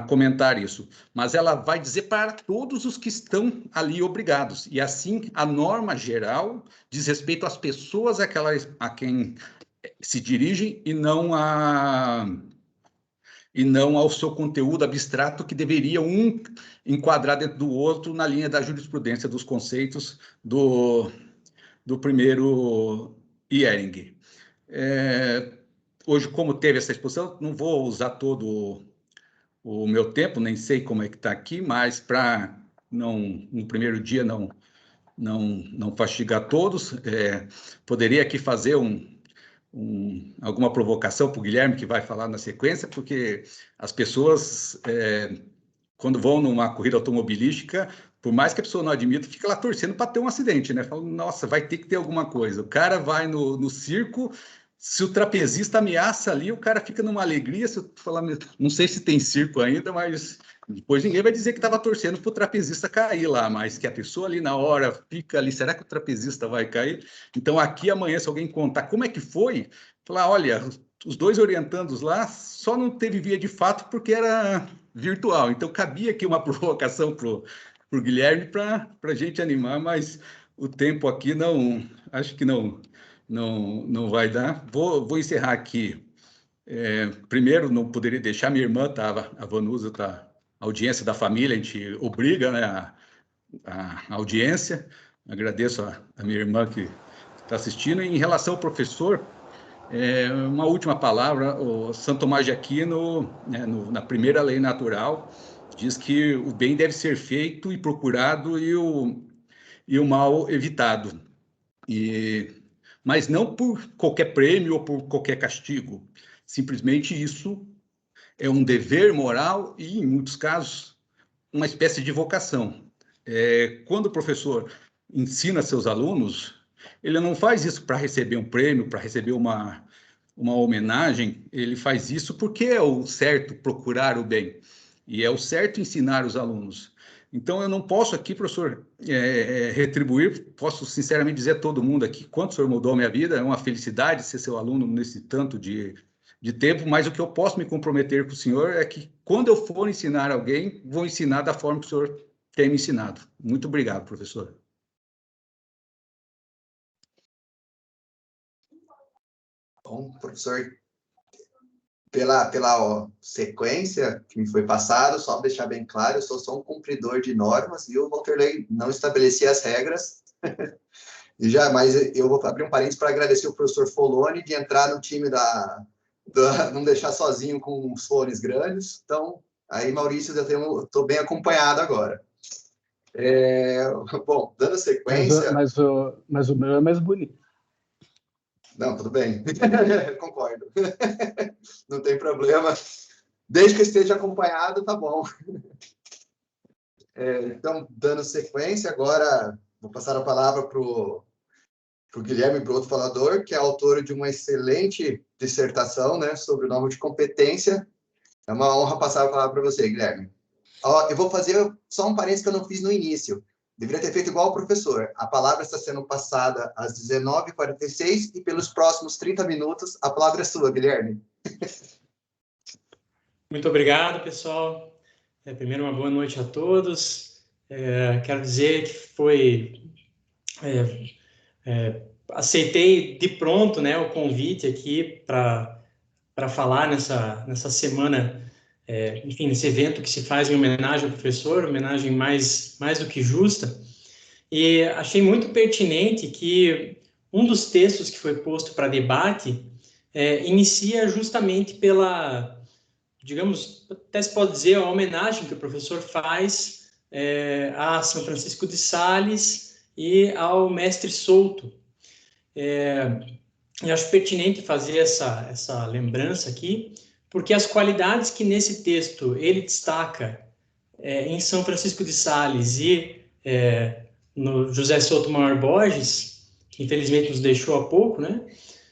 comentar isso, mas ela vai dizer para todos os que estão ali obrigados, e assim a norma geral diz respeito às pessoas a quem se dirigem e não ao seu conteúdo abstrato, que deveria um enquadrar dentro do outro na linha da jurisprudência dos conceitos do primeiro Ehring. Hoje, como teve essa exposição, não vou usar todo o meu tempo, nem sei como é que está aqui, mas para no primeiro dia não fastigar todos, poderia aqui fazer alguma provocação para o Guilherme, que vai falar na sequência, porque as pessoas, quando vão numa corrida automobilística, por mais que a pessoa não admita, fica lá torcendo para ter um acidente, né? Fala, nossa, vai ter que ter alguma coisa. O cara vai no circo, se o trapezista ameaça ali, o cara fica numa alegria. Se eu falar, não sei se tem circo ainda, mas depois ninguém vai dizer que estava torcendo para o trapezista cair lá, mas que a pessoa ali na hora fica ali, será que o trapezista vai cair? Então aqui amanhã, se alguém contar como é que foi, falar, olha, os dois orientandos lá só não teve via de fato porque era virtual. Então cabia aqui uma provocação para o Guilherme para a gente animar, mas o tempo aqui acho que não vai dar. Vou encerrar aqui. Primeiro, não poderia deixar, minha irmã estava, a Vanusa está, audiência da família, a gente obriga, né, a audiência. Agradeço a minha irmã que está assistindo. E em relação ao professor, uma última palavra: o Santo Tomás de Aquino, né, na primeira lei natural, diz que o bem deve ser feito e procurado e o mal evitado. Mas não por qualquer prêmio ou por qualquer castigo. Simplesmente isso é um dever moral e, em muitos casos, uma espécie de vocação. Quando o professor ensina seus alunos, ele não faz isso para receber um prêmio, para receber uma homenagem, ele faz isso porque é o certo procurar o bem, e é o certo ensinar os alunos. Então, eu não posso aqui, professor, retribuir, posso sinceramente dizer a todo mundo aqui quanto o senhor mudou a minha vida, é uma felicidade ser seu aluno nesse tanto de tempo, mas o que eu posso me comprometer com o senhor é que, quando eu for ensinar alguém, vou ensinar da forma que o senhor tem me ensinado. Muito obrigado, professor. Bom, professor, pela sequência que me foi passada, só deixar bem claro, eu sou só um cumpridor de normas e o Vanderlei não estabelecia as regras. Mas eu vou abrir um parênteses para agradecer o professor Foloni de entrar no time não deixar sozinho com os fones grandes. Então, aí, Maurício, eu estou bem acompanhado agora. Bom, dando sequência... Mas o meu é mais bonito. Não, tudo bem. Concordo. Não tem problema. Desde que esteja acompanhado, tá bom. Então, dando sequência, agora vou passar a palavra para o Guilherme Broto Falador, que é autor de uma excelente dissertação, né, sobre o norma de competência. É uma honra passar a palavra para você, Guilherme. Eu vou fazer só um parênteses que eu não fiz no início. Deveria ter feito igual o professor. A palavra está sendo passada às 19h46 e pelos próximos 30 minutos a palavra é sua, Guilherme. Muito obrigado, pessoal. Primeiro, uma boa noite a todos. Quero dizer que aceitei de pronto, né, o convite aqui para falar nessa semana, enfim, nesse evento que se faz em homenagem ao professor, homenagem mais do que justa. E achei muito pertinente que um dos textos que foi posto para debate inicia justamente pela, digamos, até se pode dizer, a homenagem que o professor faz a São Francisco de Sales e ao mestre Souto. Eu acho pertinente fazer essa lembrança aqui, porque as qualidades que nesse texto ele destaca em São Francisco de Sales e no José Sotomayor Borges, que infelizmente nos deixou há pouco, né,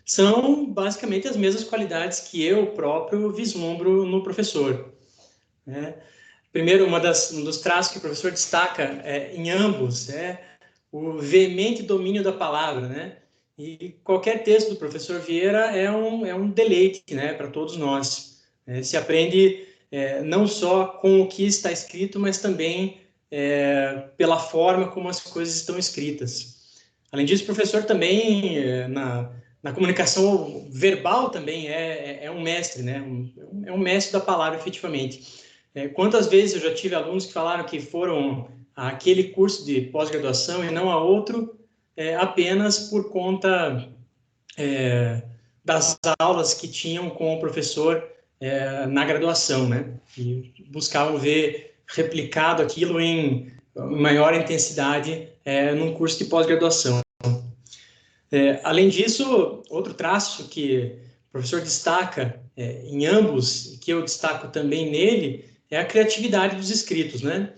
são basicamente as mesmas qualidades que eu próprio vislumbro no professor. Primeiro, um dos traços que o professor destaca em ambos é o veemente domínio da palavra, né? E qualquer texto do professor Vieira é um deleite, né, para todos nós. Se aprende não só com o que está escrito, mas também pela forma como as coisas estão escritas. Além disso, o professor também, na comunicação verbal, também é um mestre, né? É um mestre da palavra, efetivamente. Quantas vezes eu já tive alunos que falaram que foram àquele curso de pós-graduação e não a outro, apenas por conta das aulas que tinham com o professor na graduação, né? E buscavam ver replicado aquilo em maior intensidade num curso de pós-graduação. Além disso, outro traço que o professor destaca em ambos, que eu destaco também nele, é a criatividade dos escritos, né?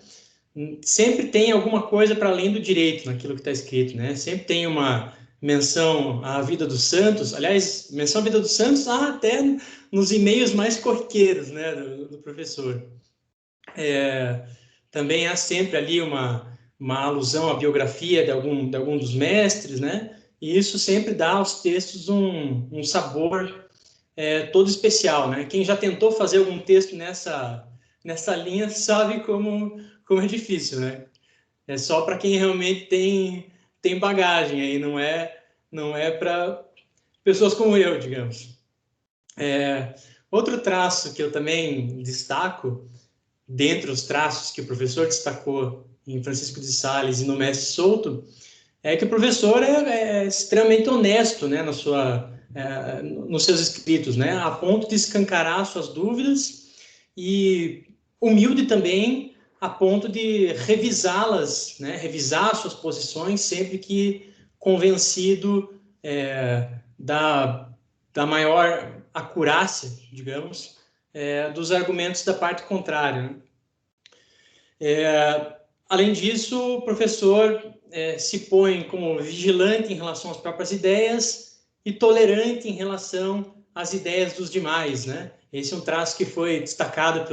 Sempre tem alguma coisa para além do direito naquilo que está escrito, né? Sempre tem uma menção à vida dos santos, aliás, menção à vida dos santos até nos e-mails mais corriqueiros, né, do professor. Também há sempre ali uma alusão à biografia de algum dos mestres, né? E isso sempre dá aos textos um sabor todo especial, né? Quem já tentou fazer algum texto nessa linha sabe como é difícil, né? É só para quem realmente tem bagagem aí, não é para pessoas como eu, digamos. Outro traço que eu também destaco, dentre os traços que o professor destacou em Francisco de Sales e no mestre Souto, é que o professor é extremamente honesto, né, nos seus escritos, né, a ponto de escancarar suas dúvidas, e humilde também a ponto de revisá-las, né, revisar suas posições sempre que convencido da maior acurácia, digamos, dos argumentos da parte contrária, né? Além disso, o professor se põe como vigilante em relação às próprias ideias e tolerante em relação às ideias dos demais, né? Esse é um traço que foi destacado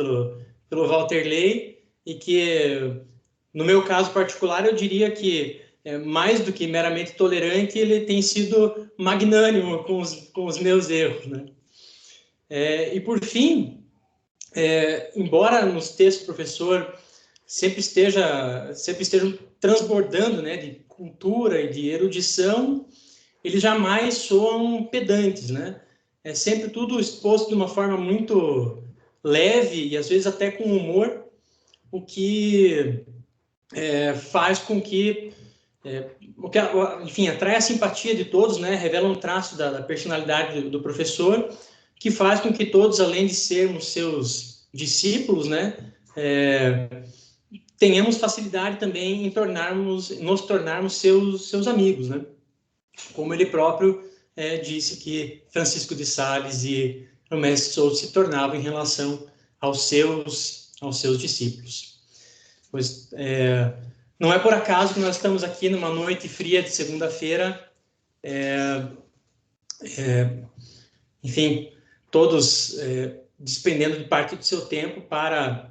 pelo Walter Ley e que, no meu caso particular, eu diria que, mais do que meramente tolerante, ele tem sido magnânimo com os meus erros, né? E, por fim, embora nos textos do professor sempre estejam transbordando, né, de cultura e de erudição, eles jamais soam pedantes, né? É sempre tudo exposto de uma forma muito leve e às vezes até com humor, o que faz com que, enfim, atrai a simpatia de todos, né? Revela um traço da personalidade do professor, que faz com que todos, além de sermos seus discípulos, né, tenhamos facilidade também em nos tornarmos seus amigos, né? Como ele próprio disse que Francisco de Sales e o mestre Souto se tornavam em relação aos seus discípulos. Pois não é por acaso que nós estamos aqui numa noite fria de segunda-feira, enfim, todos despendendo de parte do seu tempo para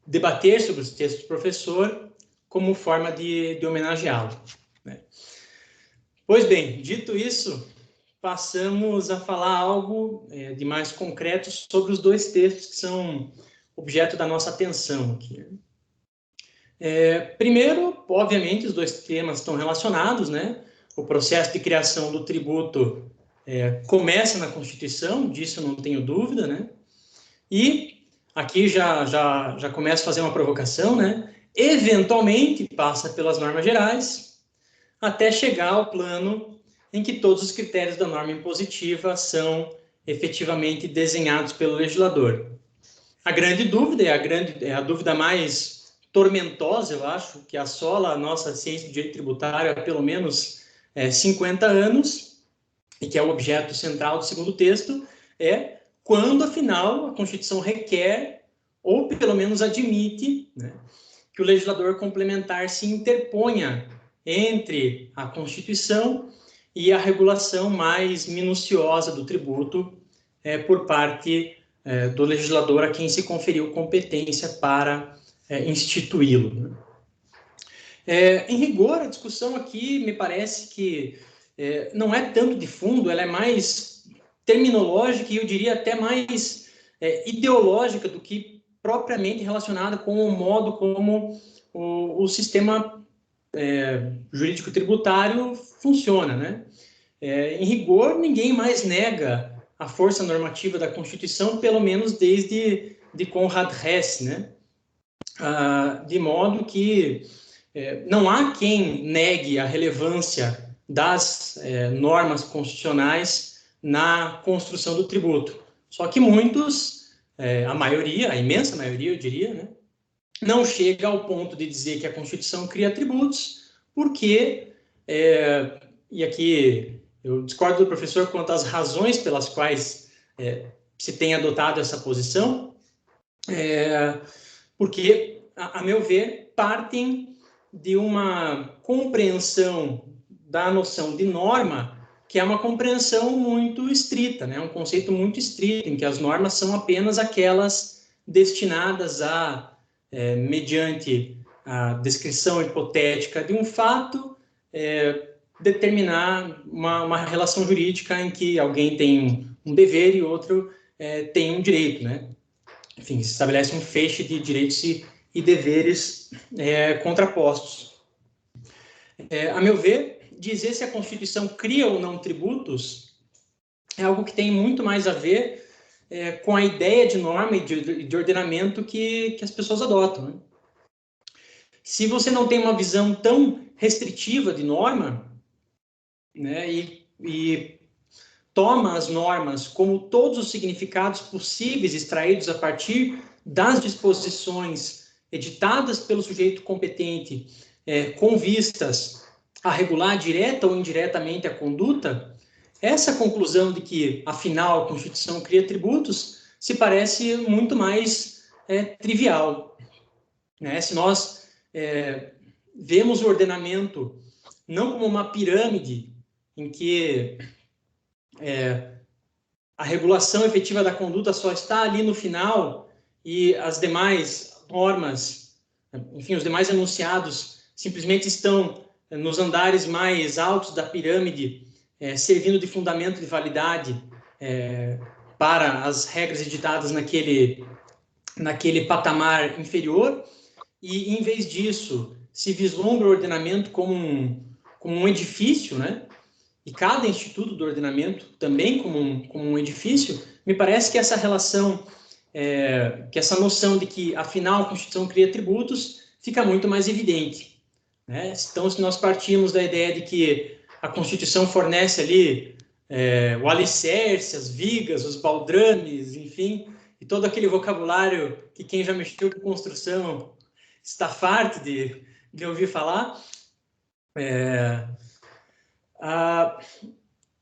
debater sobre os textos do professor como forma de homenageá-lo, né? Pois bem, dito isso, passamos a falar algo de mais concreto sobre os dois textos que são objeto da nossa atenção aqui. Primeiro, obviamente, os dois temas estão relacionados, né? O processo de criação do tributo começa na Constituição, disso eu não tenho dúvida, né? E aqui já começo a fazer uma provocação, né? Eventualmente passa pelas normas gerais, até chegar ao plano em que todos os critérios da norma impositiva são efetivamente desenhados pelo legislador. A grande dúvida, é a dúvida mais tormentosa, eu acho, que assola a nossa ciência de direito tributário há pelo menos 50 anos, e que é o objeto central do segundo texto, é quando, afinal, a Constituição requer, ou pelo menos admite, né, que o legislador complementar se interponha entre a Constituição e a regulação mais minuciosa do tributo por parte do legislador a quem se conferiu competência para instituí-lo. Em rigor, a discussão aqui me parece que não é tanto de fundo, ela é mais terminológica e eu diria até mais ideológica do que propriamente relacionada com o modo como o sistema jurídico tributário funciona, né? Em rigor, ninguém mais nega a força normativa da Constituição, pelo menos desde Conrad Hess, né? De modo que não há quem negue a relevância das normas constitucionais na construção do tributo. Só que muitos, a maioria, a imensa maioria, eu diria, né, não chega ao ponto de dizer que a Constituição cria tributos, porque, e aqui eu discordo do professor quanto às razões pelas quais se tem adotado essa posição, porque, a meu ver, partem de uma compreensão da noção de norma, que é uma compreensão muito estrita, né? Um conceito muito estrito, em que as normas são apenas aquelas destinadas a, mediante a descrição hipotética de um fato, determinar uma relação jurídica em que alguém tem um dever e outro tem um direito, né? Enfim, se estabelece um feixe de direitos e deveres contrapostos. A meu ver, dizer se a Constituição cria ou não tributos é algo que tem muito mais a ver com a ideia de norma e de ordenamento que as pessoas adotam, né? Se você não tem uma visão tão restritiva de norma, né, e toma as normas como todos os significados possíveis extraídos a partir das disposições editadas pelo sujeito competente, com vistas a regular direta ou indiretamente a conduta, essa conclusão de que, afinal, a Constituição cria tributos se parece muito mais trivial. né? Se nós vemos o ordenamento não como uma pirâmide em que a regulação efetiva da conduta só está ali no final e as demais normas, enfim, os demais enunciados simplesmente estão nos andares mais altos da pirâmide, servindo de fundamento de validade para as regras editadas naquele patamar inferior, e, em vez disso, se vislumbra o ordenamento como um edifício, né? E cada instituto do ordenamento também como um edifício. Me parece que essa relação, que essa noção de que, afinal, a Constituição cria tributos, fica muito mais evidente, né? Então, se nós partimos da ideia de que a Constituição fornece ali o alicerce, as vigas, os baldrames, enfim, e todo aquele vocabulário que quem já mexeu com construção está farto de ouvir falar,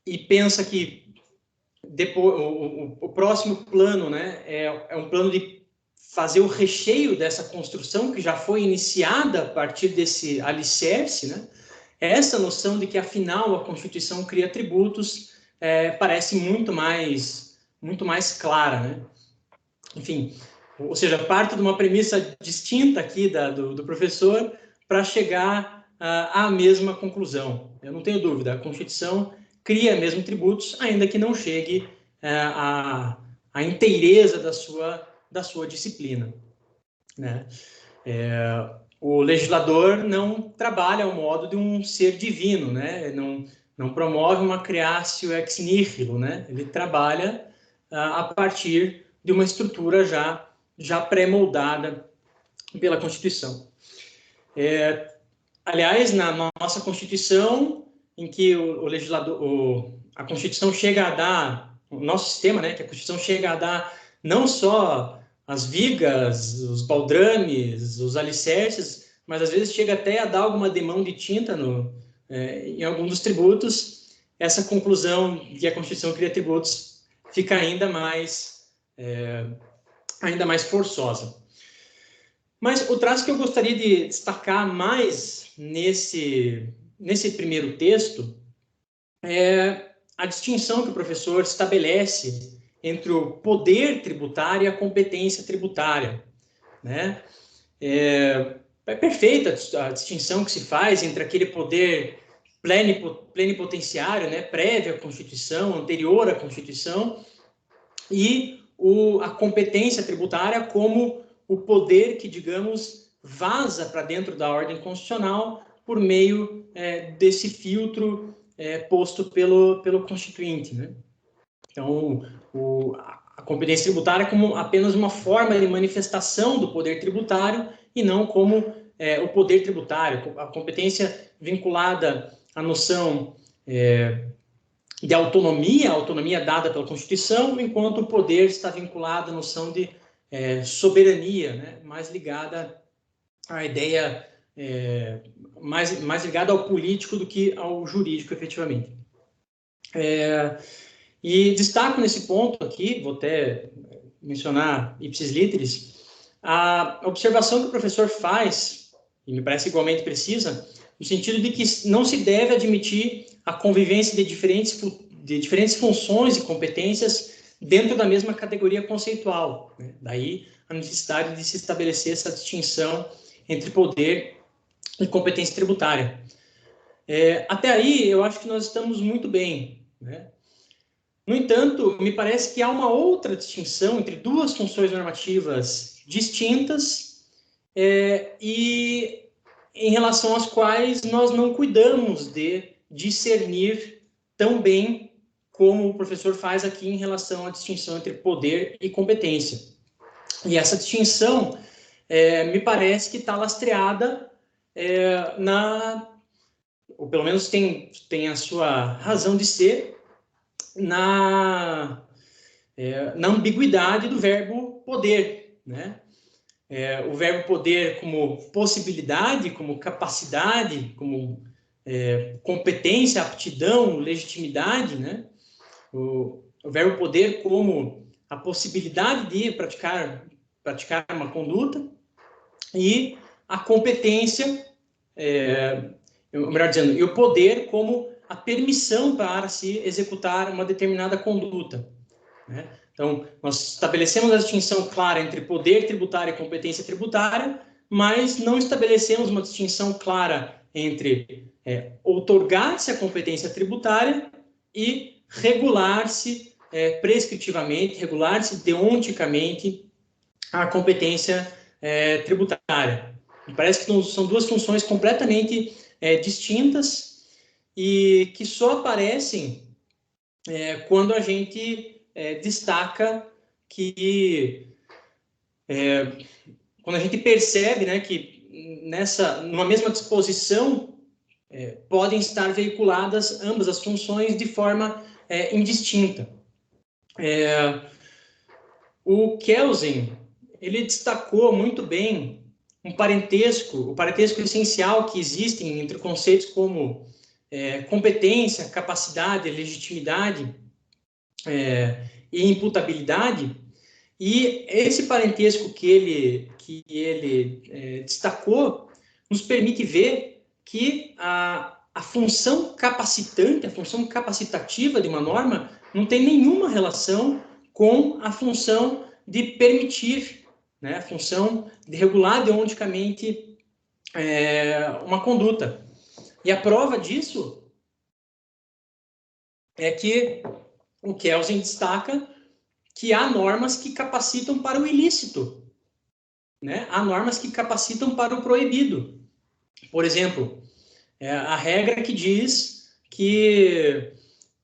e pensa que depois, o próximo plano, né, é um plano de fazer o recheio dessa construção que já foi iniciada a partir desse alicerce, né? Essa noção de que, afinal, a Constituição cria tributos parece muito mais clara, né? Enfim, ou seja, parte de uma premissa distinta aqui do professor para chegar à mesma conclusão. Eu não tenho dúvida, a Constituição cria mesmo tributos, ainda que não chegue à inteireza da sua disciplina, né? O legislador não trabalha ao modo de um ser divino, né? Não promove uma creatio ex nihilo, né? Ele trabalha a partir de uma estrutura já pré-moldada pela Constituição. Aliás, na nossa Constituição, em que a Constituição chega a dar, o nosso sistema, né, que a Constituição chega a dar não só as vigas, os baldrames, os alicerces, mas às vezes chega até a dar alguma demão de tinta em algum dos tributos. Essa conclusão de que a Constituição cria tributos fica ainda mais forçosa. Mas o traço que eu gostaria de destacar mais nesse primeiro texto é a distinção que o professor estabelece entre o poder tributário e a competência tributária, né? É perfeita a distinção que se faz entre aquele poder plenipotenciário, né, prévio à Constituição, anterior à Constituição, e a competência tributária como o poder que, digamos, vaza para dentro da ordem constitucional por meio desse filtro posto pelo Constituinte, né? Então, a competência tributária como apenas uma forma de manifestação do poder tributário e não como o poder tributário. A competência vinculada à noção de autonomia dada pela Constituição, enquanto o poder está vinculado à noção de soberania, né? Mais ligada à ideia, mais ligada ao político do que ao jurídico, efetivamente. E destaco nesse ponto aqui, vou até mencionar ipsis literis, a observação que o professor faz, e me parece igualmente precisa, no sentido de que não se deve admitir a convivência de diferentes funções e competências dentro da mesma categoria conceitual, né? Daí a necessidade de se estabelecer essa distinção entre poder e competência tributária. Até aí, eu acho que nós estamos muito bem, né? No entanto, me parece que há uma outra distinção entre duas funções normativas distintas e em relação às quais nós não cuidamos de discernir tão bem como o professor faz aqui em relação à distinção entre poder e competência. E essa distinção me parece que está lastreada ou pelo menos tem a sua razão de ser, na ambiguidade do verbo poder, né? O verbo poder como possibilidade, como capacidade, como competência, aptidão, legitimidade, né? O verbo poder como a possibilidade de praticar uma conduta, e a competência, melhor dizendo, e o poder como a permissão para se executar uma determinada conduta, né? Então, nós estabelecemos a distinção clara entre poder tributário e competência tributária, mas não estabelecemos uma distinção clara entre outorgar-se a competência tributária e regular-se prescritivamente, regular-se deonticamente a competência tributária. Me parece que são duas funções completamente distintas e que só aparecem quando a gente destaca que quando a gente percebe, né, que numa mesma disposição podem estar veiculadas ambas as funções de forma indistinta. O Kelsen, ele destacou muito bem o parentesco essencial que existem entre conceitos como competência, capacidade, legitimidade e imputabilidade, e esse parentesco que ele destacou nos permite ver que a função capacitante, a função capacitativa de uma norma não tem nenhuma relação com a função de permitir, né, a função de regular deonticamente uma conduta. E a prova disso é que o Kelsen destaca que há normas que capacitam para o ilícito, né? Há normas que capacitam para o proibido. Por exemplo, a regra que diz que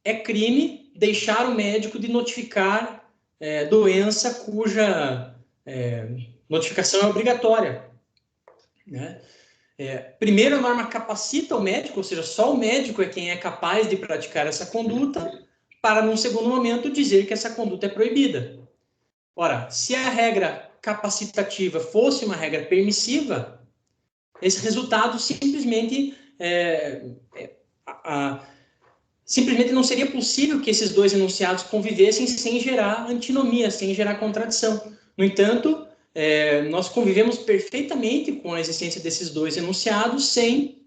é crime deixar o médico de notificar doença cuja notificação é obrigatória, né? Primeiro, a norma capacita o médico, ou seja, só o médico é quem é capaz de praticar essa conduta, para, num segundo momento, dizer que essa conduta é proibida. Ora, se a regra capacitativa fosse uma regra permissiva, esse resultado simplesmente não seria possível que esses dois enunciados convivessem sem gerar antinomia, sem gerar contradição. No entanto, nós convivemos perfeitamente com a existência desses dois enunciados sem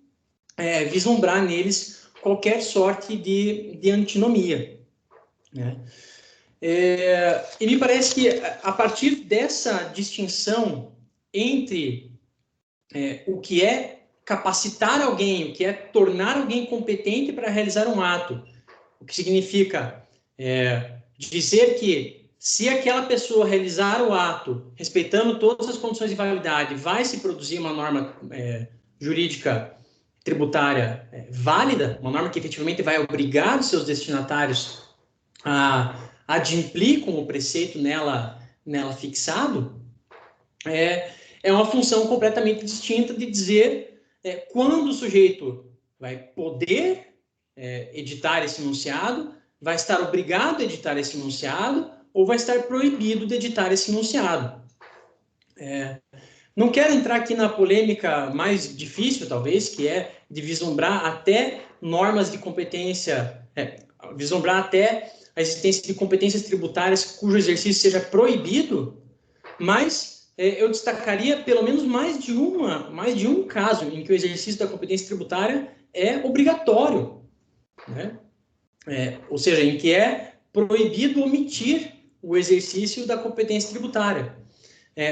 vislumbrar neles qualquer sorte de antinomia, né? E me parece que, a partir dessa distinção entre o que é capacitar alguém, o que é tornar alguém competente para realizar um ato, o que significa dizer que, se aquela pessoa realizar o ato respeitando todas as condições de validade, vai se produzir uma norma jurídica tributária válida, uma norma que efetivamente vai obrigar os seus destinatários a adimplir como preceito nela fixado, é uma função completamente distinta de dizer quando o sujeito vai poder editar esse enunciado, vai estar obrigado a editar esse enunciado ou vai estar proibido de editar esse enunciado. Não quero entrar aqui na polêmica mais difícil, talvez, que é de vislumbrar até normas de competência, vislumbrar até a existência de competências tributárias cujo exercício seja proibido, mas eu destacaria pelo menos mais de um caso em que o exercício da competência tributária é obrigatório, né? Ou seja, em que é proibido omitir o exercício da competência tributária.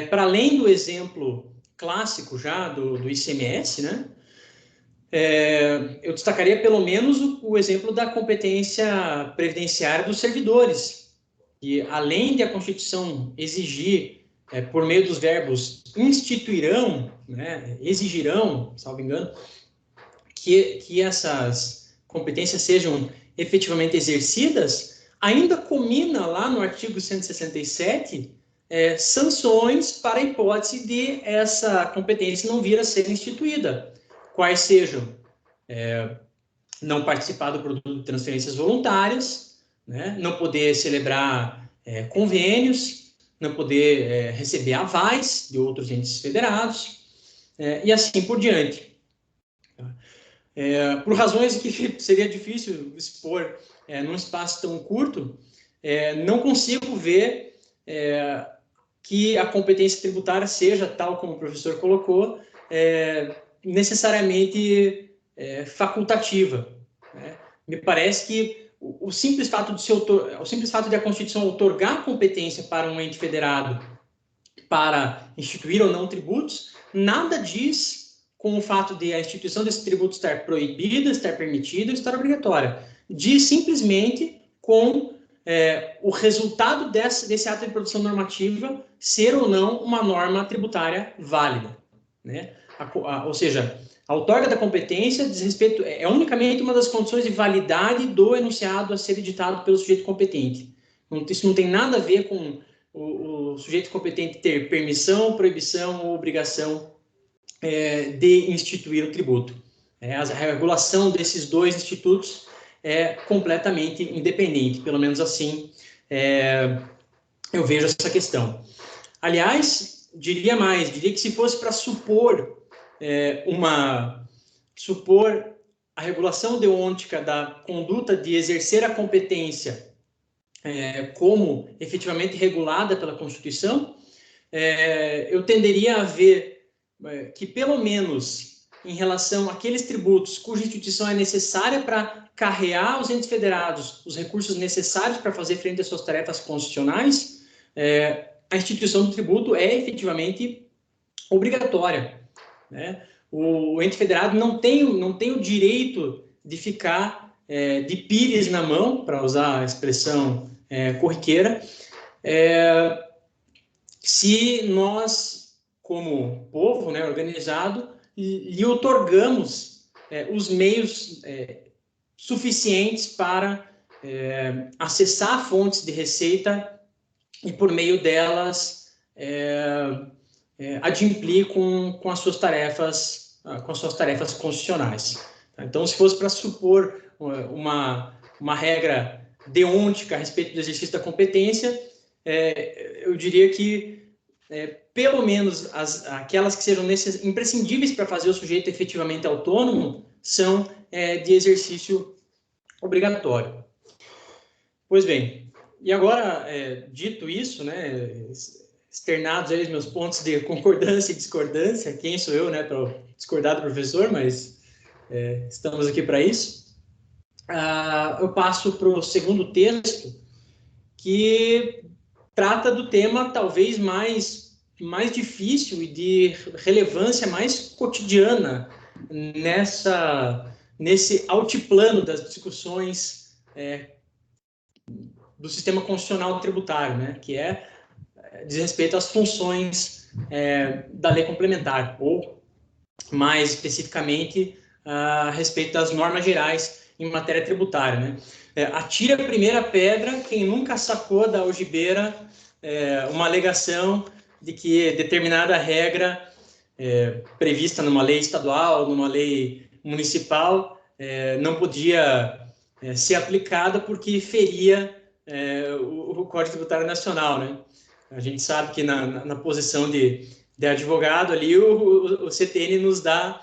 Para além do exemplo clássico já do ICMS, né? Eu destacaria pelo menos o exemplo da competência previdenciária dos servidores, que além de a Constituição exigir, por meio dos verbos instituirão, né, exigirão, salvo engano, que essas competências sejam efetivamente exercidas, ainda comina lá no artigo 167 sanções para a hipótese de essa competência não vir a ser instituída, quais sejam não participar do produto de transferências voluntárias, né, não poder celebrar convênios, não poder receber avais de outros entes federados, e assim por diante. Por razões que seria difícil expor num espaço tão curto, não consigo ver que a competência tributária seja, tal como o professor colocou, necessariamente facultativa, né? Me parece que o simples fato de a Constituição outorgar competência para um ente federado para instituir ou não tributos, nada diz com o fato de a instituição desse tributo estar proibida, estar permitida, estar obrigatória. Diz simplesmente com o resultado desse ato de produção normativa ser ou não uma norma tributária válida, né? Ou seja, a outorga da competência diz respeito, é unicamente uma das condições de validade do enunciado a ser editado pelo sujeito competente. Isso não tem nada a ver com o sujeito competente ter permissão, proibição ou obrigação de instituir o tributo. A regulação desses dois institutos é completamente independente, pelo menos assim eu vejo essa questão. Aliás, diria que se fosse para supor a regulação deontica da conduta de exercer a competência como efetivamente regulada pela Constituição, eu tenderia a ver que, pelo menos em relação àqueles tributos cuja instituição é necessária para carrear aos entes federados os recursos necessários para fazer frente às suas tarefas constitucionais, a instituição do tributo é efetivamente obrigatória, né? O ente federado não tem o direito de ficar de pires na mão, para usar a expressão corriqueira, se nós, como povo, né, organizado, lhe outorgamos os meios suficientes para acessar fontes de receita e, por meio delas, adimplir com as suas tarefas constitucionais. Então, se fosse para supor uma regra deontica a respeito do exercício da competência, eu diria que, pelo menos, aquelas que sejam imprescindíveis para fazer o sujeito efetivamente autônomo são de exercício obrigatório. Pois bem, e agora, dito isso, né, externados aí os meus pontos de concordância e discordância, quem sou eu, né, para discordar do professor, mas estamos aqui para isso. Eu passo para o segundo texto, que trata do tema talvez mais difícil e de relevância mais cotidiana nesse altiplano das discussões do sistema constitucional tributário, né, que diz respeito às funções da lei complementar, ou, mais especificamente, a respeito das normas gerais em matéria tributária, né? Atire a primeira pedra quem nunca sacou da algibeira uma alegação de que determinada regra prevista numa lei estadual, numa lei municipal, não podia ser aplicada porque feria o Código Tributário Nacional, né? A gente sabe que na posição de advogado ali, o CTN nos dá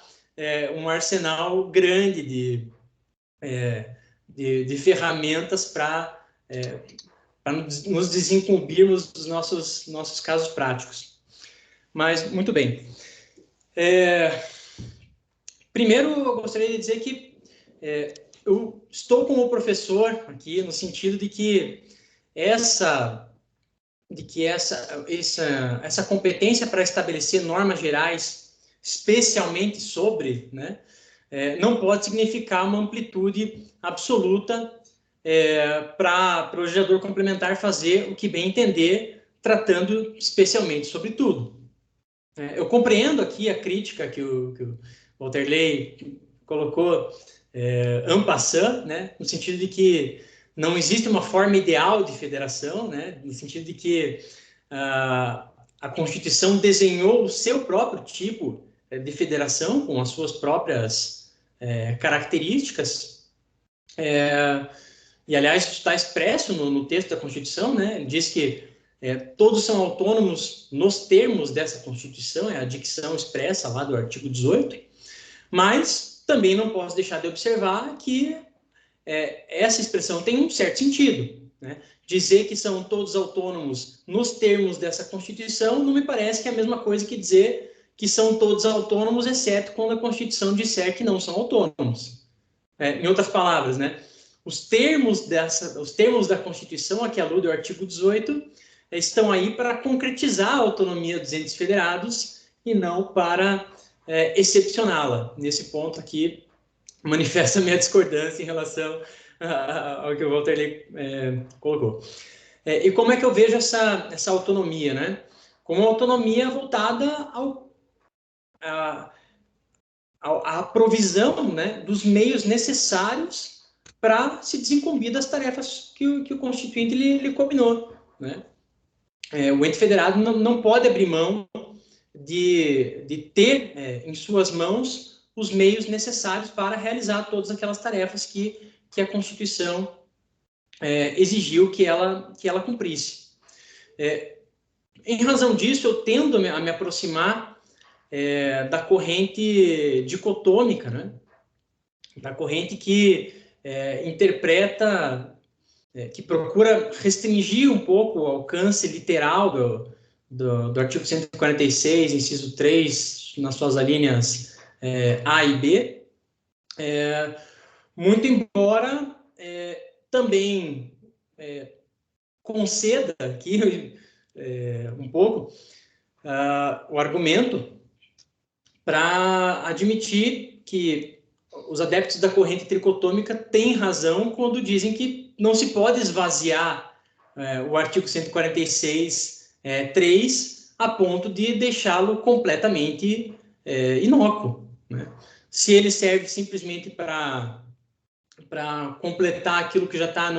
um arsenal grande de ferramentas para nos desincumbirmos dos nossos casos práticos. Mas, muito bem. Primeiro, eu gostaria de dizer que eu estou como professor aqui, no sentido de que essa competência para estabelecer normas gerais, especialmente sobre, né, não pode significar uma amplitude absoluta para o legislador complementar fazer o que bem entender, tratando especialmente sobre tudo. Eu compreendo aqui a crítica que o Walterley colocou en passant, né, no sentido de que não existe uma forma ideal de federação, né, no sentido de que a Constituição desenhou o seu próprio tipo de federação, com as suas próprias características, e, aliás, isso está expresso no texto da Constituição, né? Ele diz que todos são autônomos nos termos dessa Constituição, é a dicção expressa lá do artigo 18, mas também não posso deixar de observar que essa expressão tem um certo sentido, né? Dizer que são todos autônomos nos termos dessa Constituição não me parece que é a mesma coisa que dizer que são todos autônomos, exceto quando a Constituição disser que não são autônomos. Em outras palavras, né? Os termos da Constituição, a que alude o artigo 18, estão aí para concretizar a autonomia dos entes federados e não para excepcioná-la. Nesse ponto aqui, manifesta a minha discordância em relação ao que o Walter colocou. E como é que eu vejo essa autonomia, né? Como uma autonomia voltada à provisão, né, dos meios necessários para se desincumbir das tarefas que o Constituinte lhe combinou, né? O ente federado não pode abrir mão de ter em suas mãos os meios necessários para realizar todas aquelas tarefas que a Constituição exigiu que ela cumprisse. Em razão disso, eu tendo a me aproximar da corrente dicotômica, né? Da corrente que interpreta, que procura restringir um pouco o alcance literal do artigo 146, inciso 3, nas suas alíneas A e B, muito embora também conceda aqui um pouco o argumento para admitir que os adeptos da corrente tricotômica têm razão quando dizem que não se pode esvaziar o artigo 146, 3, a ponto de deixá-lo completamente inócuo, né? Se ele serve simplesmente para completar aquilo que já está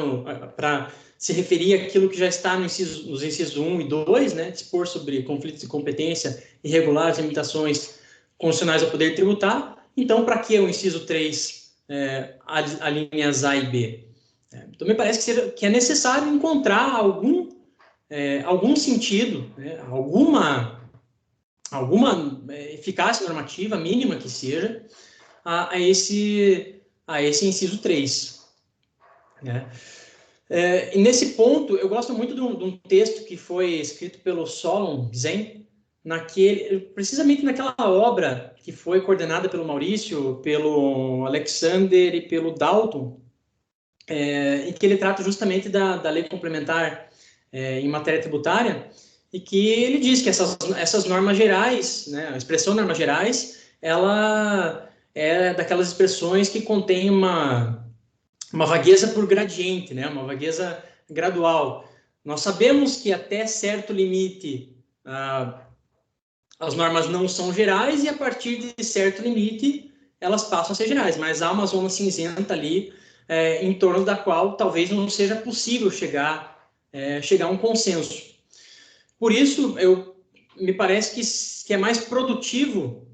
para se referir àquilo que já está nos incisos 1 e 2, né? Dispor sobre conflitos de competência e regular as limitações constitucionais ao poder tributar. Então, para que o inciso 3, alíneas A e B? Então, me parece que é necessário encontrar algum sentido, né? alguma eficácia normativa, mínima que seja, a esse inciso 3. Né? E nesse ponto, eu gosto muito de um texto que foi escrito pelo Solon Zen, precisamente naquela obra que foi coordenada pelo Maurício, pelo Alexander e pelo Dalton, em que ele trata justamente da lei complementar em matéria tributária, e que ele diz que essas normas gerais, né, a expressão normas gerais, ela é daquelas expressões que contém uma vagueza por gradiente, né, uma vagueza gradual. Nós sabemos que até certo limite as normas não são gerais e a partir de certo limite elas passam a ser gerais, mas há uma zona cinzenta ali em torno da qual talvez não seja possível chegar a um consenso. Por isso, me parece que é mais produtivo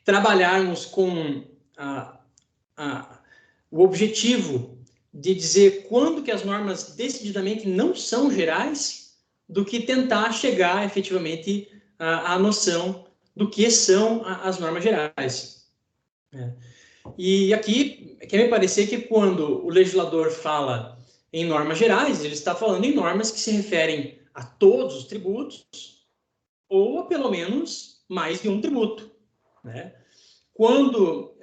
trabalharmos com o objetivo de dizer quando que as normas decididamente não são gerais, do que tentar chegar efetivamente à noção do que são as normas gerais. E aqui quer me parecer que quando o legislador fala em normas gerais, ele está falando em normas que se referem a todos os tributos ou a pelo menos mais de um tributo, né? Quando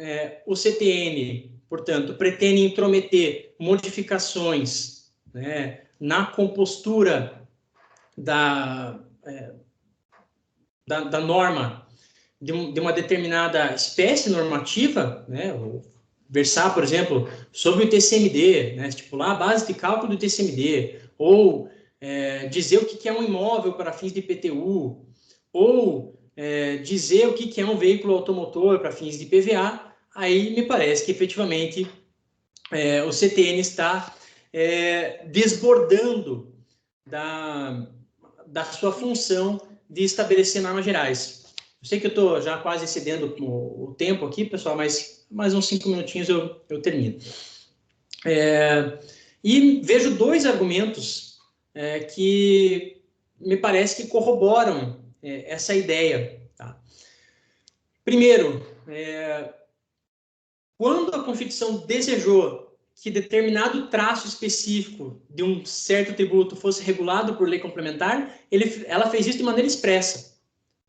o CTN, portanto, pretende intrometer modificações, né, na compostura da norma de uma determinada espécie normativa, né, ou versar, por exemplo, sobre o TCMD, né, estipular a base de cálculo do TCMD, ou dizer o que é um imóvel para fins de IPTU, ou dizer o que é um veículo automotor para fins de IPVA, aí me parece que efetivamente o CTN está desbordando da sua função de estabelecer normas gerais. Eu sei que eu estou já quase excedendo o tempo aqui, pessoal, mas mais uns 5 minutinhos eu termino. E vejo dois argumentos que me parece que corroboram essa ideia. Tá? Primeiro, quando a Constituição desejou que determinado traço específico de um certo tributo fosse regulado por lei complementar, ela fez isso de maneira expressa,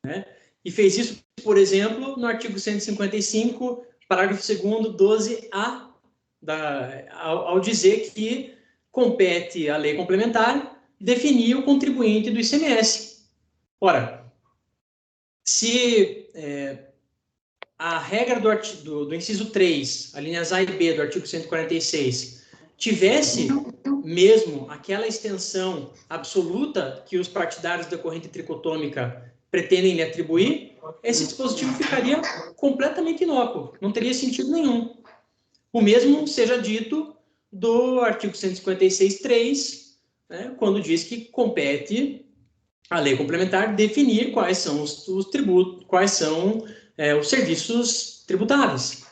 né? E fez isso, por exemplo, no artigo 155, parágrafo 2º, 12A, ao dizer que compete à lei complementar definir o contribuinte do ICMS. Ora, se a regra do inciso 3, alíneas A e B do artigo 146, tivesse mesmo aquela extensão absoluta que os partidários da corrente tricotômica pretendem lhe atribuir, esse dispositivo ficaria completamente inócuo, não teria sentido nenhum. O mesmo seja dito do artigo 156.3, né, quando diz que compete à lei complementar definir quais são os tributos, quais são os serviços tributáveis,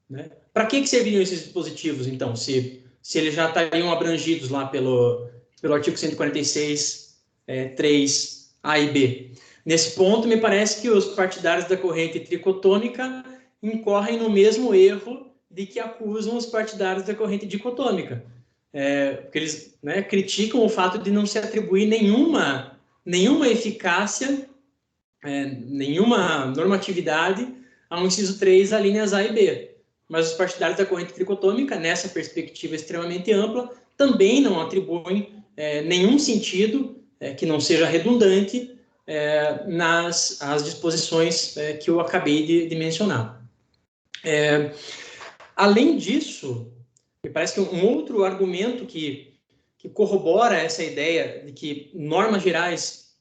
né? Para que serviriam esses dispositivos, então, se eles já estariam abrangidos lá pelo artigo 146, 3, A e B? Nesse ponto, me parece que os partidários da corrente tricotômica incorrem no mesmo erro de que acusam os partidários da corrente dicotômica. Porque eles, né, criticam o fato de não se atribuir nenhuma eficácia, nenhuma normatividade ao inciso 3, alíneas A e B. Mas os partidários da corrente tricotômica, nessa perspectiva extremamente ampla, também não atribuem nenhum sentido que não seja redundante nas disposições que eu acabei de mencionar. Além disso, me parece que um outro argumento que corrobora essa ideia de que normas gerais,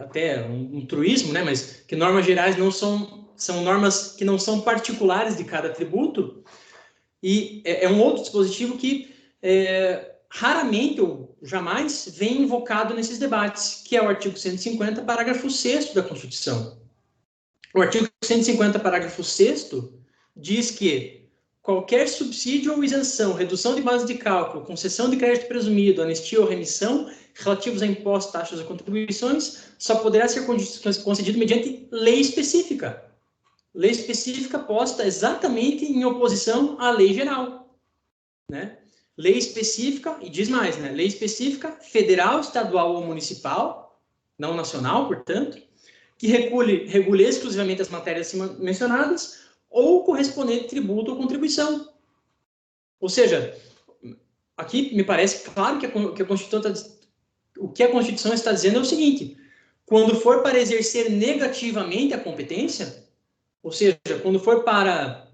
até um truísmo, né, mas que normas gerais não são normas que não são particulares de cada tributo, e é um outro dispositivo que raramente ou jamais vem invocado nesses debates, que é o artigo 150, parágrafo 6º da Constituição. O artigo 150, parágrafo 6º, diz que qualquer subsídio ou isenção, redução de base de cálculo, concessão de crédito presumido, anistia ou remissão relativos a impostos, taxas ou contribuições, só poderá ser concedido mediante lei específica. Lei específica posta exatamente em oposição à lei geral, né? Lei específica, e diz mais, né? Lei específica federal, estadual ou municipal, não nacional, portanto, que regule exclusivamente as matérias acima mencionadas, ou correspondente tributo ou contribuição. Ou seja, aqui me parece claro que o que a Constituição está dizendo é o seguinte: quando for para exercer negativamente a competência, ou seja, quando for para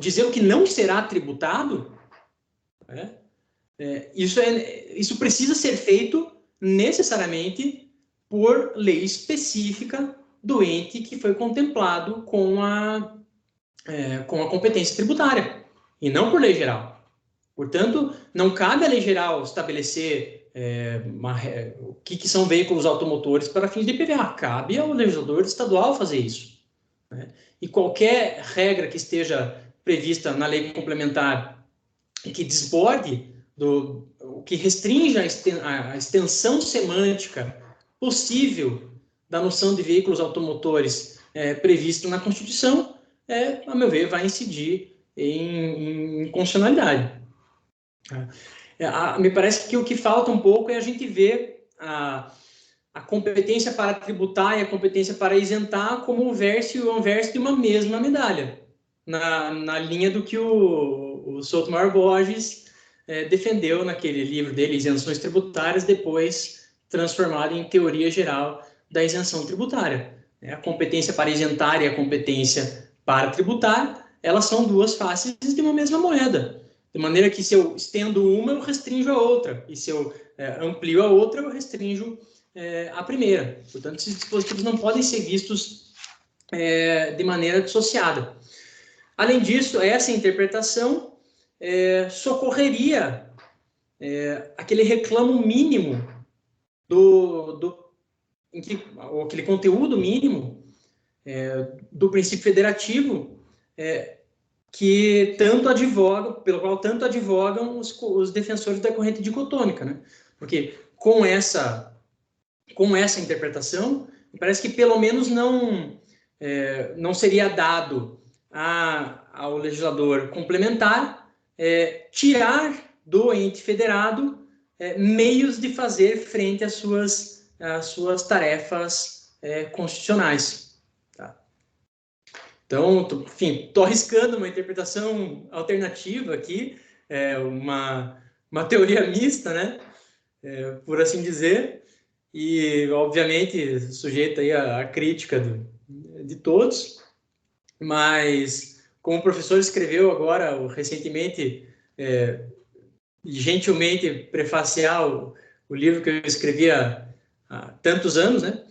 dizer o que não será tributado, isso precisa ser feito necessariamente por lei específica do ente que foi contemplado com a competência tributária, e não por lei geral. Portanto, não cabe à lei geral estabelecer o que são veículos automotores para fins de IPVA. Cabe ao legislador estadual fazer isso, né? E qualquer regra que esteja prevista na lei complementar e que desborde o que restrinja a extensão semântica possível da noção de veículos automotores previsto na Constituição, a meu ver, vai incidir em constitucionalidade. Me parece que o que falta um pouco é a gente ver a competência para tributar e a competência para isentar como o verso e o anverso de uma mesma medalha, na linha do que o Sotomayor Borges defendeu naquele livro dele, Isenções Tributárias, depois transformado em Teoria Geral da Isenção Tributária. A competência para isentar e a competência para tributar, elas são duas faces de uma mesma moeda. De maneira que se eu estendo uma, eu restringo a outra. E se eu amplio a outra, eu restringo a primeira. Portanto, esses dispositivos não podem ser vistos de maneira dissociada. Além disso, essa interpretação socorreria aquele reclamo mínimo aquele conteúdo mínimo do princípio federativo pelo qual tanto advogam os defensores da corrente dicotômica, né? Porque com essa interpretação, me parece que pelo menos não seria dado ao legislador complementar tirar do ente federado meios de fazer frente às suas tarefas constitucionais. Tá? Então, enfim, estou arriscando uma interpretação alternativa aqui, uma teoria mista, né? Por assim dizer, e, obviamente, sujeito aí à crítica de todos, mas, como o professor escreveu agora, recentemente, gentilmente prefaciar o livro que eu escrevi há tantos anos, né?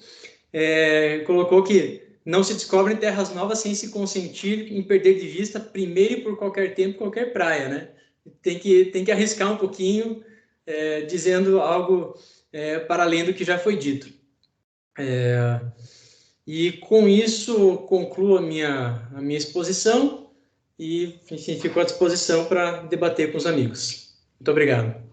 Colocou que não se descobrem terras novas sem se consentir em perder de vista, primeiro e por qualquer tempo, qualquer praia, né? Tem que arriscar um pouquinho, dizendo algo para além do que já foi dito. E com isso concluo a minha exposição e, enfim, fico à disposição para debater com os amigos. Muito obrigado.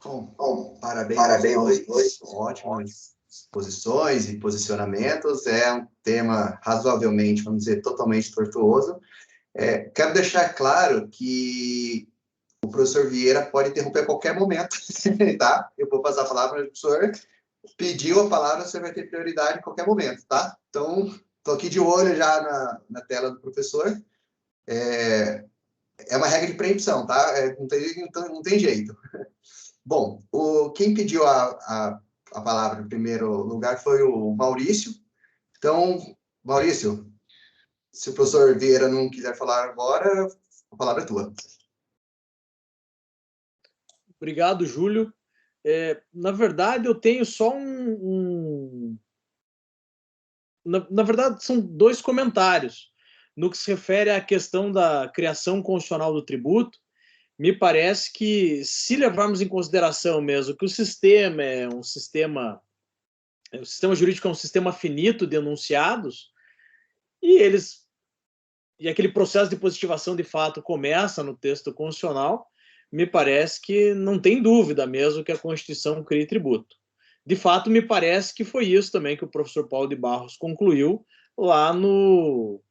Bom, parabéns aos dois. Ótimas exposições e posicionamentos. É um tema razoavelmente, vamos dizer, totalmente tortuoso. Quero deixar claro que o professor Vieira pode interromper a qualquer momento, tá? Eu vou passar a palavra para o professor. Pediu a palavra, você vai ter prioridade em qualquer momento, tá? Então, estou aqui de olho já na tela do professor. É uma regra de preempção, tá? Não tem jeito. Bom, quem pediu a palavra em primeiro lugar foi o Maurício. Então, Maurício, se o professor Vieira não quiser falar agora, a palavra é tua. Obrigado, Júlio. Na verdade, eu tenho só Na verdade, são dois comentários. No que se refere à questão da criação constitucional do tributo, me parece que, se levarmos em consideração mesmo que o sistema o sistema jurídico é um sistema finito de enunciados, e aquele processo de positivação de fato começa no texto constitucional, me parece que não tem dúvida mesmo que a Constituição crie tributo. De fato, me parece que foi isso também que o professor Paulo de Barros concluiu lá no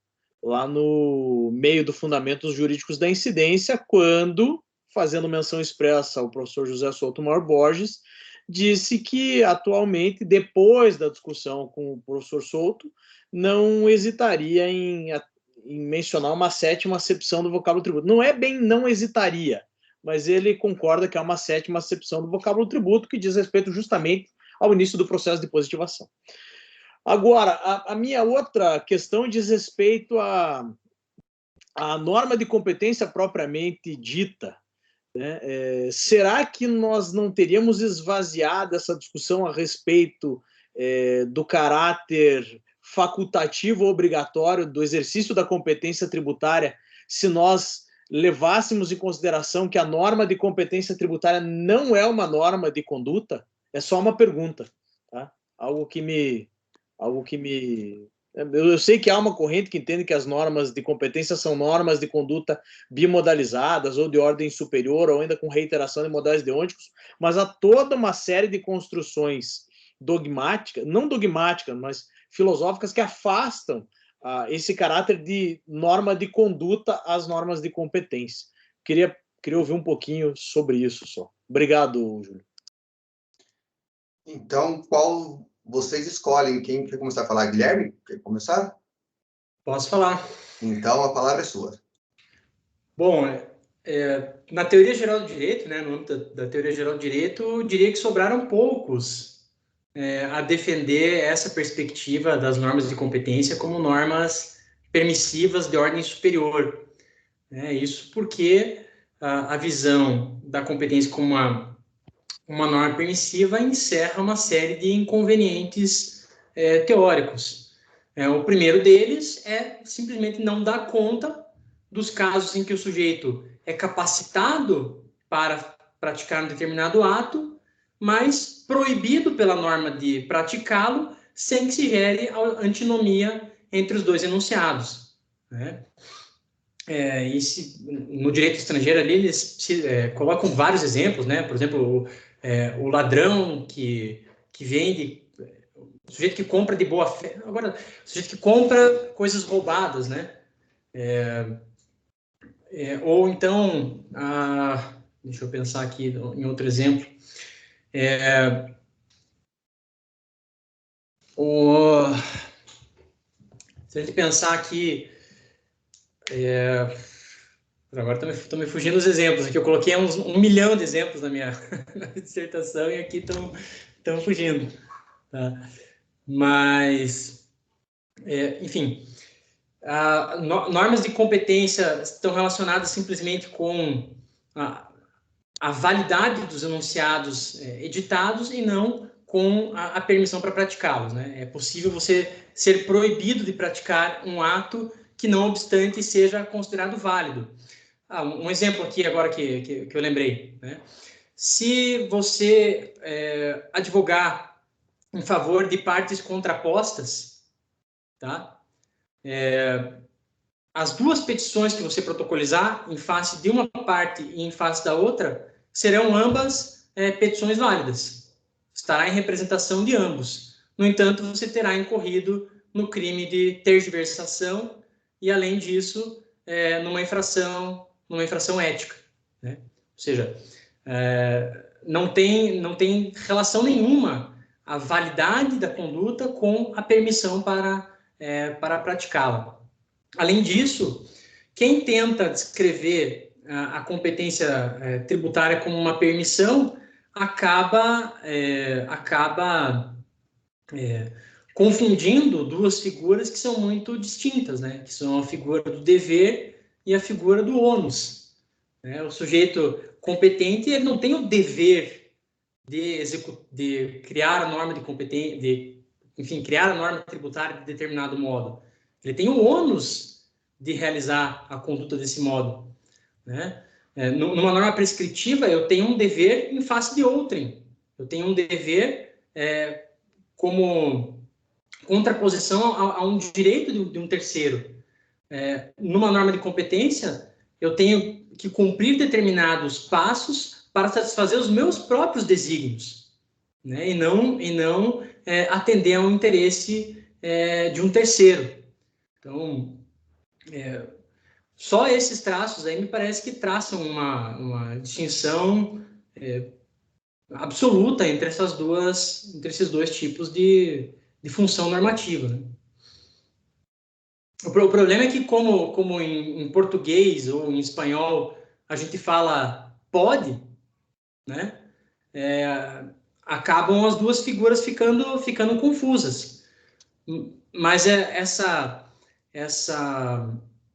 meio do Fundamentos Jurídicos da Incidência, quando, fazendo menção expressa ao professor José Sotomayor Borges, disse que, atualmente, depois da discussão com o professor Souto, não hesitaria em mencionar uma sétima acepção do vocábulo tributo. Não é bem não hesitaria, mas ele concorda que há uma sétima acepção do vocábulo tributo que diz respeito justamente ao início do processo de positivação. Agora, a minha outra questão diz respeito à norma de competência propriamente dita. Né? Será que nós não teríamos esvaziado essa discussão a respeito do caráter facultativo ou obrigatório do exercício da competência tributária se nós levássemos em consideração que a norma de competência tributária não é uma norma de conduta? É só uma pergunta, tá? Algo que me... Eu sei que há uma corrente que entende que as normas de competência são normas de conduta bimodalizadas ou de ordem superior, ou ainda com reiteração de modais deônticos, mas há toda uma série de construções dogmáticas, não dogmáticas, mas filosóficas, que afastam esse caráter de norma de conduta às normas de competência. Queria ouvir um pouquinho sobre isso só. Obrigado, Júlio. Então, qual vocês escolhem? Quem quer começar a falar? Guilherme, quer começar? Posso falar. Então, a palavra é sua. Bom, na teoria geral do direito, né, no âmbito da teoria geral do direito, eu diria que sobraram poucos a defender essa perspectiva das normas de competência como normas permissivas de ordem superior. Isso porque a visão da competência como uma norma permissiva encerra uma série de inconvenientes teóricos. O primeiro deles é simplesmente não dar conta dos casos em que o sujeito é capacitado para praticar um determinado ato, mas proibido pela norma de praticá-lo, sem que se gere antinomia entre os dois enunciados. No direito estrangeiro ali, eles colocam vários exemplos, né? Por exemplo, o ladrão que vende, o sujeito que compra de boa fé, agora, o sujeito que compra coisas roubadas, né? Ou então, deixa eu pensar aqui em outro exemplo. Se a gente pensar aqui, agora estão me fugindo os exemplos, aqui eu coloquei um milhão de exemplos na minha dissertação e aqui estão fugindo. Tá? Mas, enfim, normas de competência estão relacionadas simplesmente com a validade dos enunciados editados e não com a permissão para praticá-los, né? É possível você ser proibido de praticar um ato que, não obstante, seja considerado válido. Um exemplo aqui agora que eu lembrei, né? Se você advogar em favor de partes contrapostas, tá? As duas petições que você protocolizar em face de uma parte e em face da outra serão ambas petições válidas. Estará em representação de ambos. No entanto, você terá incorrido no crime de tergiversação e, além disso, numa infração ética, né? Ou seja, não tem relação nenhuma a validade da conduta com a permissão para praticá-la. Além disso, quem tenta descrever a competência tributária como uma permissão acaba confundindo duas figuras que são muito distintas, né? Que são a figura do dever e a figura do ônus. Né? O sujeito competente, ele não tem o dever de criar a norma de competência, criar a norma tributária de determinado modo. Ele tem o ônus de realizar a conduta desse modo, né? Numa norma prescritiva, eu tenho um dever em face de outrem. Eu tenho um dever como contraposição a um direito de um terceiro. Numa norma de competência, eu tenho que cumprir determinados passos para satisfazer os meus próprios desígnios, né? E não atender a um interesse de um terceiro. Então, só esses traços aí me parece que traçam uma distinção absoluta entre esses dois tipos de função normativa, né? O problema é que, como em português ou em espanhol a gente fala pode, né? Acabam as duas figuras ficando confusas. Mas essa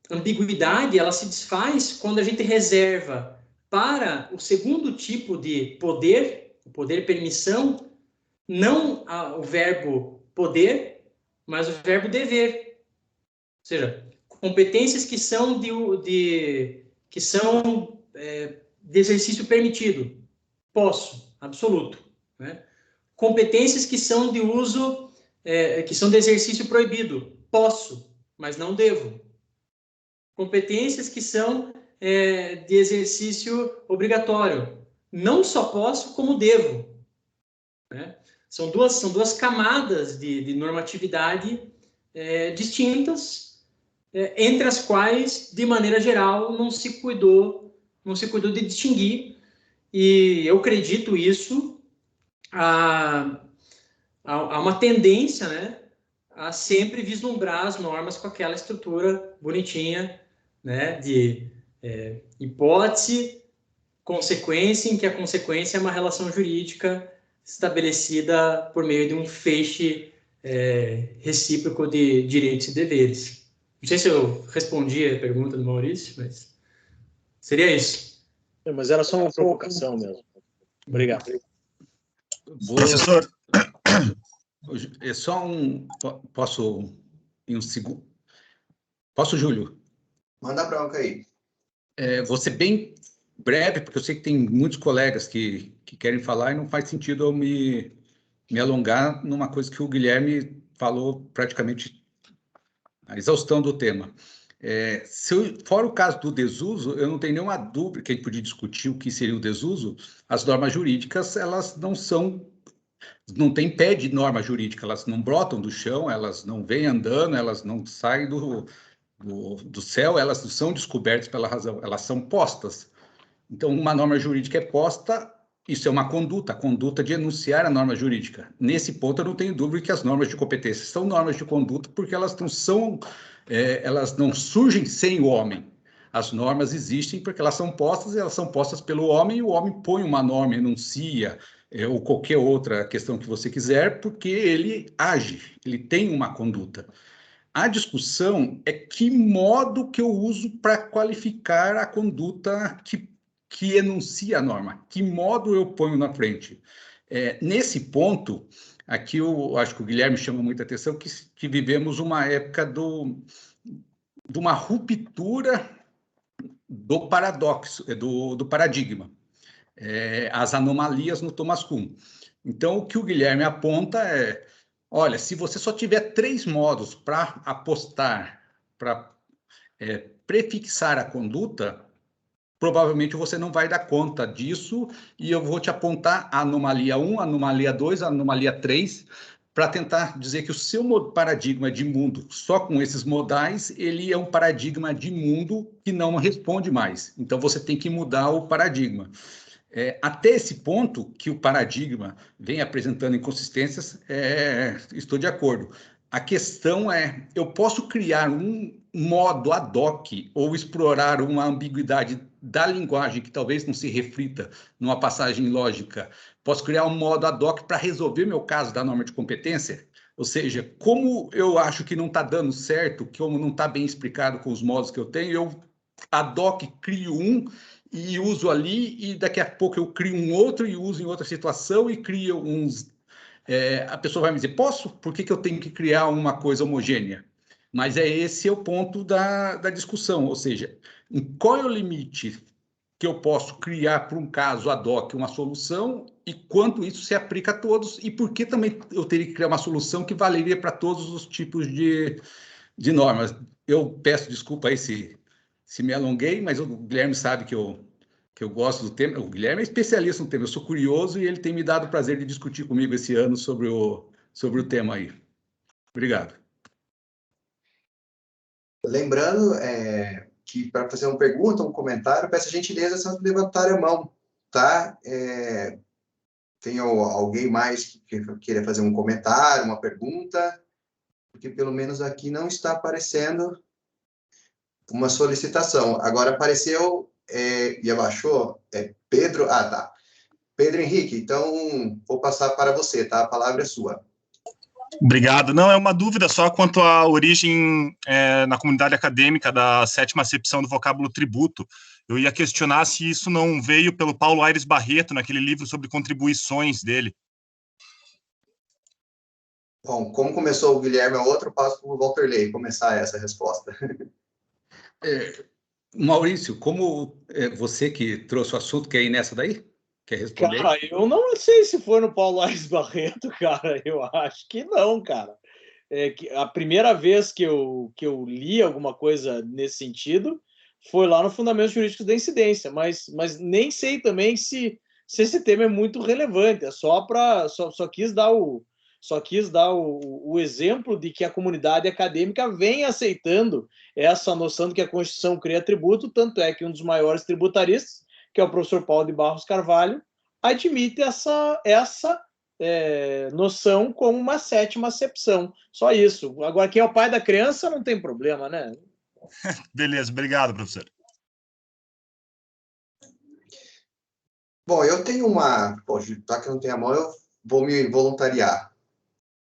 ambiguidade, ela se desfaz quando a gente reserva para o segundo tipo de poder, o poder permissão, não o verbo poder, mas o verbo dever. Ou seja, competências que são de exercício permitido. Posso, absoluto, né? Competências que são de uso, que são de exercício proibido. Posso, mas não devo. Competências que são de exercício obrigatório. Não só posso, como devo, né? São duas camadas de normatividade distintas, entre as quais, de maneira geral, não se cuidou de distinguir. E eu acredito isso a uma tendência, né, a sempre vislumbrar as normas com aquela estrutura bonitinha, né, de hipótese, consequência, em que a consequência é uma relação jurídica estabelecida por meio de um feixe recíproco de direitos e deveres. Não sei se eu respondi a pergunta do Maurício, mas seria isso. Mas era só uma provocação mesmo. Obrigado. Professor. É só posso, em um segundo... Posso, Júlio? Manda bronca aí. Vou ser bem breve, porque eu sei que tem muitos colegas que querem falar e não faz sentido eu me alongar numa coisa que o Guilherme falou praticamente a exaustão do tema. Fora o caso do desuso, eu não tenho nenhuma dúvida que a gente podia discutir o que seria o desuso. As normas jurídicas, elas não têm pé de norma jurídica, elas não brotam do chão, elas não vêm andando, elas não saem do céu, elas não são descobertas pela razão, elas são postas. Então, uma norma jurídica é posta, isso é uma conduta, a conduta de enunciar a norma jurídica. Nesse ponto, eu não tenho dúvida que as normas de competência são normas de conduta, porque elas não surgem sem o homem. As normas existem porque elas são postas pelo homem, e o homem põe uma norma, enuncia, ou qualquer outra questão que você quiser, porque ele age, ele tem uma conduta. A discussão é que modo que eu uso para qualificar a conduta que enuncia a norma, que modo eu ponho na frente. Nesse ponto, aqui eu acho que o Guilherme chama muita atenção, que vivemos uma época de uma ruptura do paradoxo, do paradigma, as anomalias no Thomas Kuhn. Então, o que o Guilherme aponta é, olha, se você só tiver 3 modos para apostar, para prefixar a conduta, provavelmente você não vai dar conta disso, e eu vou te apontar a anomalia 1, a anomalia 2, a anomalia 3, para tentar dizer que o seu paradigma de mundo, só com esses modais, ele é um paradigma de mundo que não responde mais. Então, você tem que mudar o paradigma. Até esse ponto que o paradigma vem apresentando inconsistências, estou de acordo. A questão é, eu posso criar um modo ad hoc ou explorar uma ambiguidade da linguagem que talvez não se reflita numa passagem lógica. Posso criar um modo ad hoc para resolver meu caso da norma de competência? Ou seja, como eu acho que não está dando certo, como não está bem explicado com os modos que eu tenho, eu ad hoc crio um e uso ali, e daqui a pouco eu crio um outro e uso em outra situação e crio uns... a pessoa vai me dizer, posso? Por que eu tenho que criar uma coisa homogênea? Mas esse é o ponto da discussão, ou seja, qual é o limite que eu posso criar para um caso ad hoc uma solução e quanto isso se aplica a todos, e por que também eu teria que criar uma solução que valeria para todos os tipos de normas. Eu peço desculpa aí se me alonguei, mas o Guilherme sabe que eu gosto do tema. O Guilherme é especialista no tema, eu sou curioso e ele tem me dado o prazer de discutir comigo esse ano sobre o tema aí. Obrigado. Lembrando que para fazer uma pergunta, um comentário, peço a gentileza só de levantar a mão, tá? Tem alguém mais que queira fazer um comentário, uma pergunta? Porque pelo menos aqui não está aparecendo uma solicitação. Agora apareceu e abaixou, Pedro... Ah, tá. Pedro Henrique, então vou passar para você, tá? A palavra é sua. Obrigado. Não, é uma dúvida só quanto à origem na comunidade acadêmica da 7ª acepção do vocábulo tributo. Eu ia questionar se isso não veio pelo Paulo Aires Barreto, naquele livro sobre contribuições dele. Bom, como começou o Guilherme, é outro passo para o Walterley começar essa resposta. Maurício, como você que trouxe o assunto, quer ir nessa daí? Quer responder? Cara, eu não sei se foi no Paulo Aires Barreto, cara. Eu acho que não, cara. A primeira vez que eu li alguma coisa nesse sentido foi lá no Fundamentos Jurídicos da Incidência, mas nem sei também se esse tema é muito relevante. É só quis dar o exemplo de que a comunidade acadêmica vem aceitando essa noção de que a Constituição cria tributo, tanto é que um dos maiores tributaristas, que é o professor Paulo de Barros Carvalho, admite essa noção como uma 7ª acepção. Só isso. Agora, quem é o pai da criança não tem problema, né? Beleza, obrigado, professor. Bom, eu tenho tá que eu não tenho a mão, eu vou me voluntariar.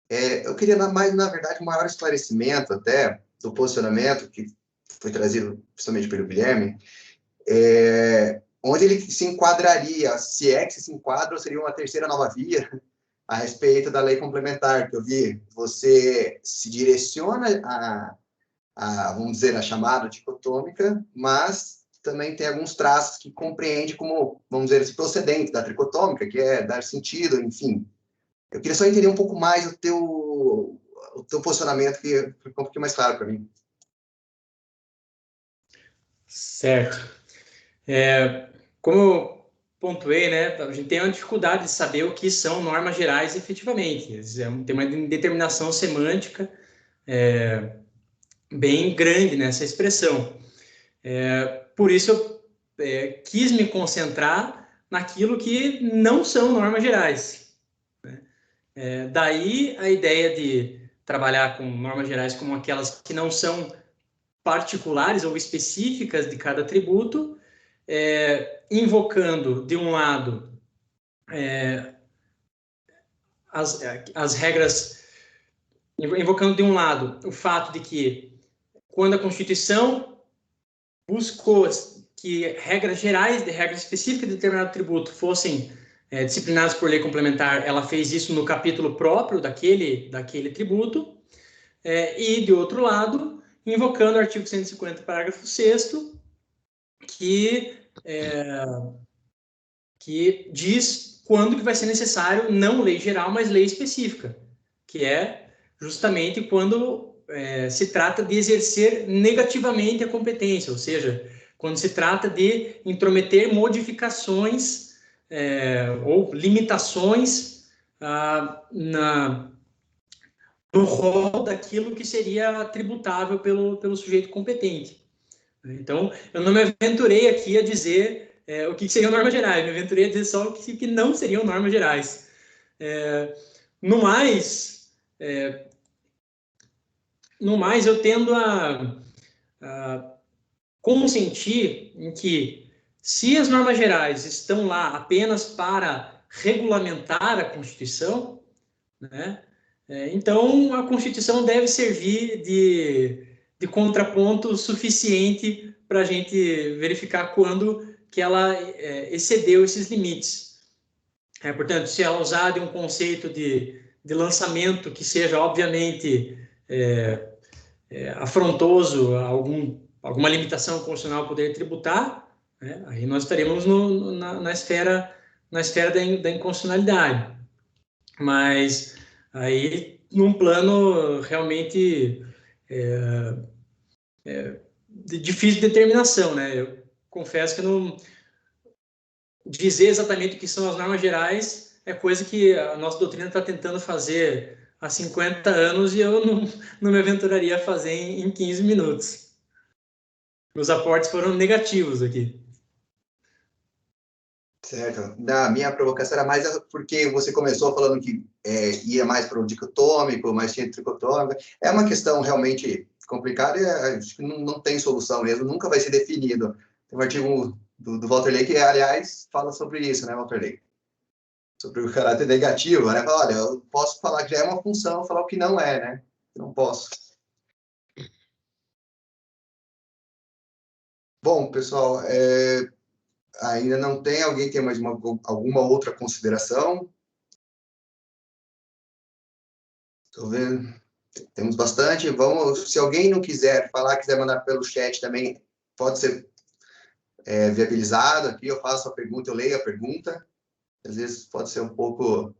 Eu queria, na verdade, um maior esclarecimento até do posicionamento que foi trazido principalmente pelo Guilherme, onde ele se enquadraria, se é que se enquadra, ou seria uma terceira nova via a respeito da lei complementar, que eu vi, você se direciona vamos dizer, a chamada dicotômica, mas também tem alguns traços que compreende como, vamos dizer, esse procedente da tricotômica, que é dar sentido, enfim. Eu queria só entender um pouco mais o teu posicionamento, que ficou um pouquinho mais claro para mim. Certo. Como eu pontuei, né, a gente tem uma dificuldade de saber o que são normas gerais efetivamente. Tem uma determinação semântica bem grande nessa expressão. Por isso eu quis me concentrar naquilo que não são normas gerais. Daí a ideia de trabalhar com normas gerais como aquelas que não são particulares ou específicas de cada tributo, invocando, de um lado, as regras, invocando, de um lado, o fato de que, quando a Constituição buscou que regras gerais, regras específicas de determinado tributo fossem disciplinadas por lei complementar, ela fez isso no capítulo próprio daquele tributo, e, de outro lado, invocando o artigo 150, parágrafo 6º, que diz quando que vai ser necessário, não lei geral, mas lei específica, que é justamente quando se trata de exercer negativamente a competência, ou seja, quando se trata de intrometer modificações ou limitações no rol daquilo que seria tributável pelo sujeito competente. Então, eu não me aventurei aqui a dizer o que seriam normas gerais, me aventurei a dizer só o que não seriam normas gerais. No mais, eu tendo a consentir em que, se as normas gerais estão lá apenas para regulamentar a Constituição, né, então a Constituição deve servir de contraponto suficiente para a gente verificar quando que ela excedeu esses limites. Portanto, se ela usar de um conceito de lançamento que seja, obviamente, afrontoso a alguma limitação constitucional ao poder tributar, aí nós estaremos na esfera da inconstitucionalidade. Mas aí, num plano realmente de difícil determinação, né? Eu confesso que não dizer exatamente o que são as normas gerais é coisa que a nossa doutrina está tentando fazer há 50 anos e eu não me aventuraria a fazer em 15 minutos. Os aportes foram negativos aqui. Certo. Na minha provocação era mais porque você começou falando que ia mais para o dicotômico, mais tinha tricotômico. É uma questão realmente complicada e acho que não tem solução mesmo, nunca vai ser definido. Tem um artigo do Walter Ley que, aliás, fala sobre isso, né, Walter Ley? Sobre o caráter negativo, né? Fala, olha, eu posso falar que já é uma função, falar o que não é, né? Eu não posso. Bom, pessoal, ainda não tem alguém que tem mais alguma outra consideração? Estou vendo. Temos bastante. Se alguém não quiser falar, quiser mandar pelo chat também, pode ser viabilizado aqui. Eu faço a pergunta, eu leio a pergunta. Às vezes pode ser um pouco...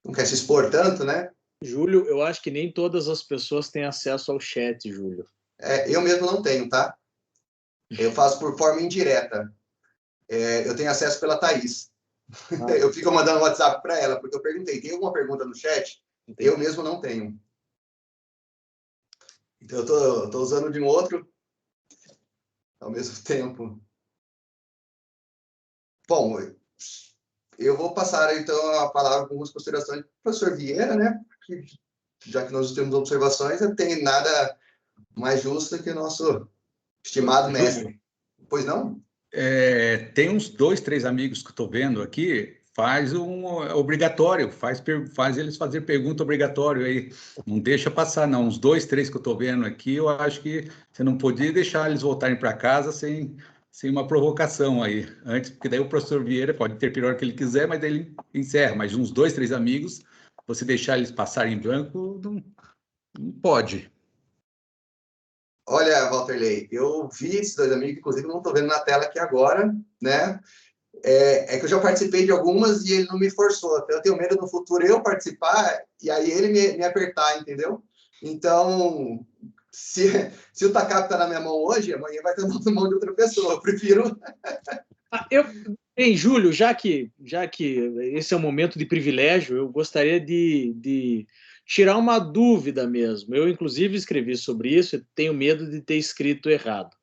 Não quer se expor tanto, né? Júlio, eu acho que nem todas as pessoas têm acesso ao chat, Júlio. Eu mesmo não tenho, tá? Eu faço por forma indireta. Eu tenho acesso pela Thaís. Eu fico mandando WhatsApp para ela, porque eu perguntei, tem alguma pergunta no chat? Entendi. Eu mesmo não tenho. Então, eu tô usando de um outro ao mesmo tempo. Bom, eu vou passar, então, a palavra com algumas considerações do professor Vieira, né? Porque, já que nós temos observações, não tem nada mais justo que o nosso estimado mestre. Pois não? Tem uns 2, 3 amigos que estou vendo aqui, faz um obrigatório, faz eles fazer pergunta obrigatório aí, não deixa passar não, uns 2, 3 que eu estou vendo aqui, eu acho que você não podia deixar eles voltarem para casa sem uma provocação aí, antes, porque daí o professor Vieira pode ter pior que ele quiser, mas daí ele encerra, mas uns 2, 3 amigos, você deixar eles passarem em branco, não pode. Olha, Walter Ley, eu vi esses 2 amigos, inclusive não estou vendo na tela aqui agora, né? Que eu já participei de algumas e ele não me forçou. Eu tenho medo no futuro eu participar e aí ele me apertar, entendeu? Então, se o TACAP está na minha mão hoje, amanhã vai estar na mão de outra pessoa. Eu prefiro... Júlio, já que esse é um momento de privilégio, eu gostaria de tirar uma dúvida mesmo. Eu, inclusive, escrevi sobre isso e tenho medo de ter escrito errado.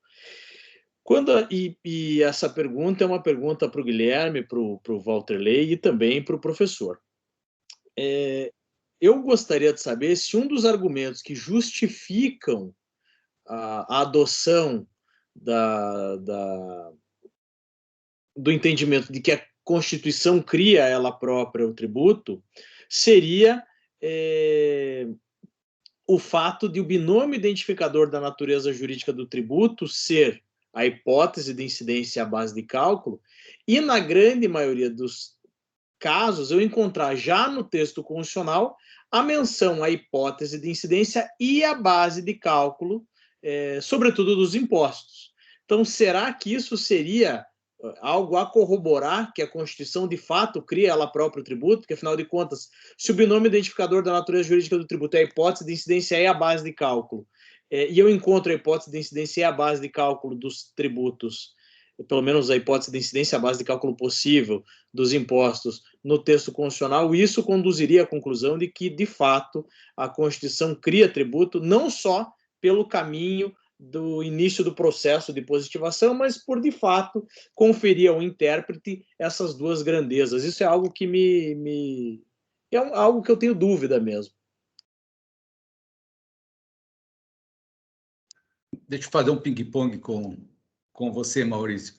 E essa pergunta é uma pergunta para o Guilherme, para o Walterley e também para o professor. Eu gostaria de saber se um dos argumentos que justificam a adoção do entendimento de que a Constituição cria ela própria o tributo seria o fato de o binômio identificador da natureza jurídica do tributo ser a hipótese de incidência à base de cálculo, e na grande maioria dos casos eu encontrar já no texto constitucional a menção à hipótese de incidência e à base de cálculo, sobretudo dos impostos. Então, será que isso seria algo a corroborar que a Constituição, de fato, cria ela própria o tributo? Porque, afinal de contas, se o binômio identificador da natureza jurídica do tributo é a hipótese de incidência e a base de cálculo, e eu encontro a hipótese de incidência e a base de cálculo dos tributos, pelo menos a hipótese de incidência e a base de cálculo possível dos impostos no texto constitucional, isso conduziria à conclusão de que, de fato, a Constituição cria tributo não só pelo caminho do início do processo de positivação, mas por, de fato, conferir ao intérprete essas duas grandezas. Isso é algo que algo que eu tenho dúvida mesmo. Deixa eu fazer um ping-pong com você, Maurício.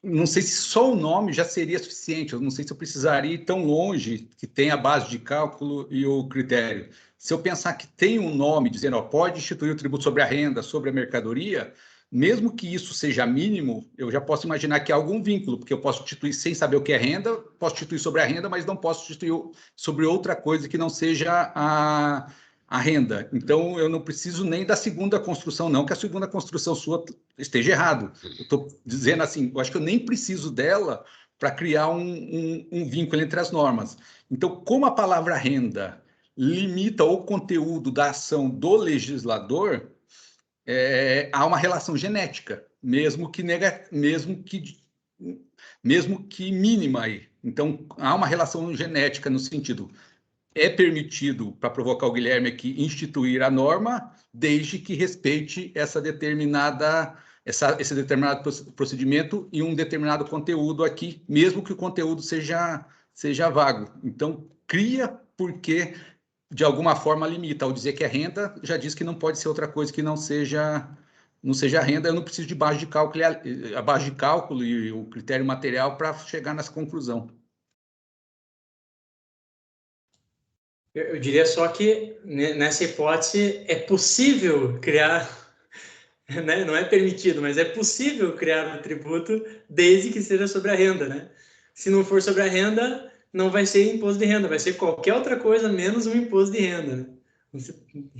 Não sei se só o nome já seria suficiente, eu não sei se eu precisaria ir tão longe que tem a base de cálculo e o critério. Se eu pensar que tem um nome dizendo, pode instituir o tributo sobre a renda, sobre a mercadoria, mesmo que isso seja mínimo, eu já posso imaginar que há algum vínculo, porque eu posso instituir sem saber o que é renda, posso instituir sobre a renda, mas não posso instituir sobre outra coisa que não seja a renda. Então, eu não preciso nem da segunda construção, não, que a segunda construção sua esteja errado. Eu estou dizendo assim, eu acho que eu nem preciso dela para criar um vínculo entre as normas. Então, como a palavra renda limita o conteúdo da ação do legislador, há uma relação genética, mesmo que mínima aí. Então, há uma relação genética no sentido, é permitido, para provocar o Guilherme aqui, instituir a norma, desde que respeite esse determinado procedimento e um determinado conteúdo aqui, mesmo que o conteúdo seja vago. Então, cria porque, de alguma forma, limita. Ao dizer que é renda, já diz que não pode ser outra coisa que não seja renda. Eu não preciso de base de cálculo, a base de cálculo e o critério material para chegar nessa conclusão. Eu diria só que, nessa hipótese, é possível criar, né? Não é permitido, mas é possível criar um tributo desde que seja sobre a renda, né? Se não for sobre a renda, não vai ser imposto de renda, vai ser qualquer outra coisa menos um imposto de renda, né?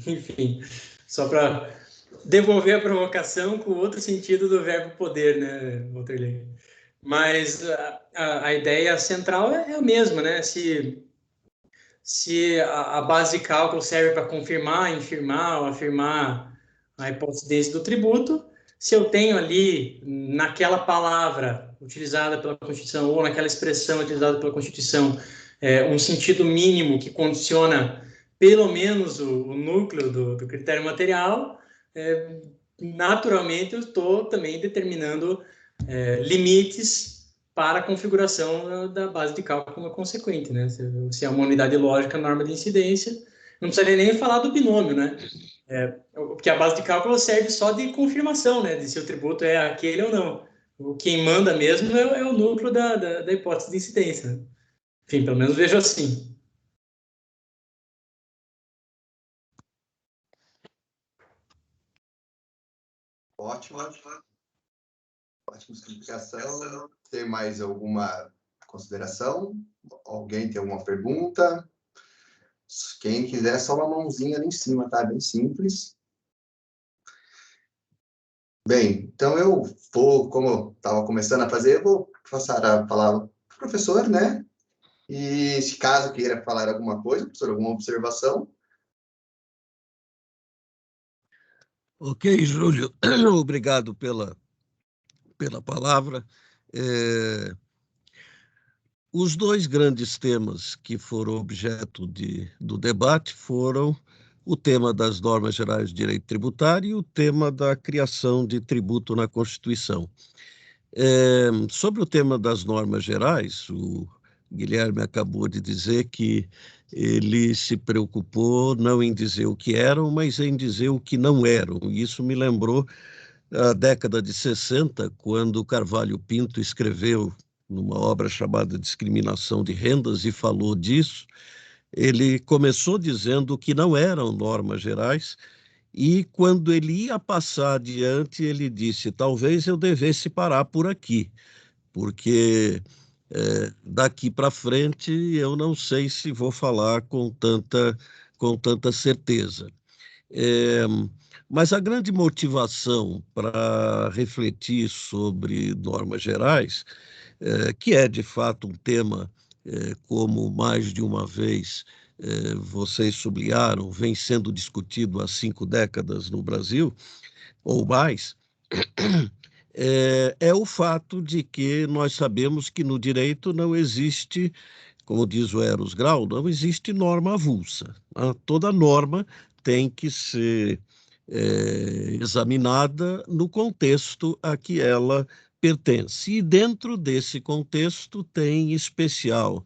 Enfim, só para devolver a provocação com outro sentido do verbo poder, né, Walterley? Mas a ideia central é a mesma, né? Se a base de cálculo serve para confirmar, infirmar ou afirmar a hipótese do tributo, se eu tenho ali, naquela palavra utilizada pela Constituição ou naquela expressão utilizada pela Constituição, um sentido mínimo que condiciona pelo menos o núcleo do critério material, naturalmente eu estou também determinando limites para a configuração da base de cálculo consequente, né? Se é uma unidade lógica, norma de incidência, não precisaria nem falar do binômio, né? Porque a base de cálculo serve só de confirmação, né? De se o tributo é aquele ou não. Quem manda mesmo é o núcleo da hipótese de incidência, né? Enfim, pelo menos vejo assim. Ótimo. Ótima explicação. Tem mais alguma consideração? Alguém tem alguma pergunta? Quem quiser, só uma mãozinha ali em cima, tá? Bem simples. Bem, então eu vou, como eu estava começando a fazer, eu vou passar a palavra para o professor, né? E se caso queira falar alguma coisa, professor, alguma observação. Ok, Júlio, obrigado pela palavra. Os dois grandes temas que foram objeto do debate foram o tema das normas gerais de direito tributário e o tema da criação de tributo na Constituição. Sobre o tema das normas gerais, o Guilherme acabou de dizer que ele se preocupou não em dizer o que eram, mas em dizer o que não eram. Isso me lembrou a década de 60, quando Carvalho Pinto escreveu numa obra chamada Discriminação de Rendas e falou disso. Ele começou dizendo que não eram normas gerais, e quando ele ia passar adiante, ele disse: talvez eu devesse parar por aqui, porque daqui para frente eu não sei se vou falar com tanta certeza. Mas a grande motivação para refletir sobre normas gerais, que é de fato um tema, como mais de uma vez vocês sublinharam, vem sendo discutido há 5 décadas no Brasil, ou mais, é o fato de que nós sabemos que no direito não existe, como diz o Eros Grau, não existe norma avulsa. Toda norma tem que ser examinada no contexto a que ela pertence. E dentro desse contexto tem especial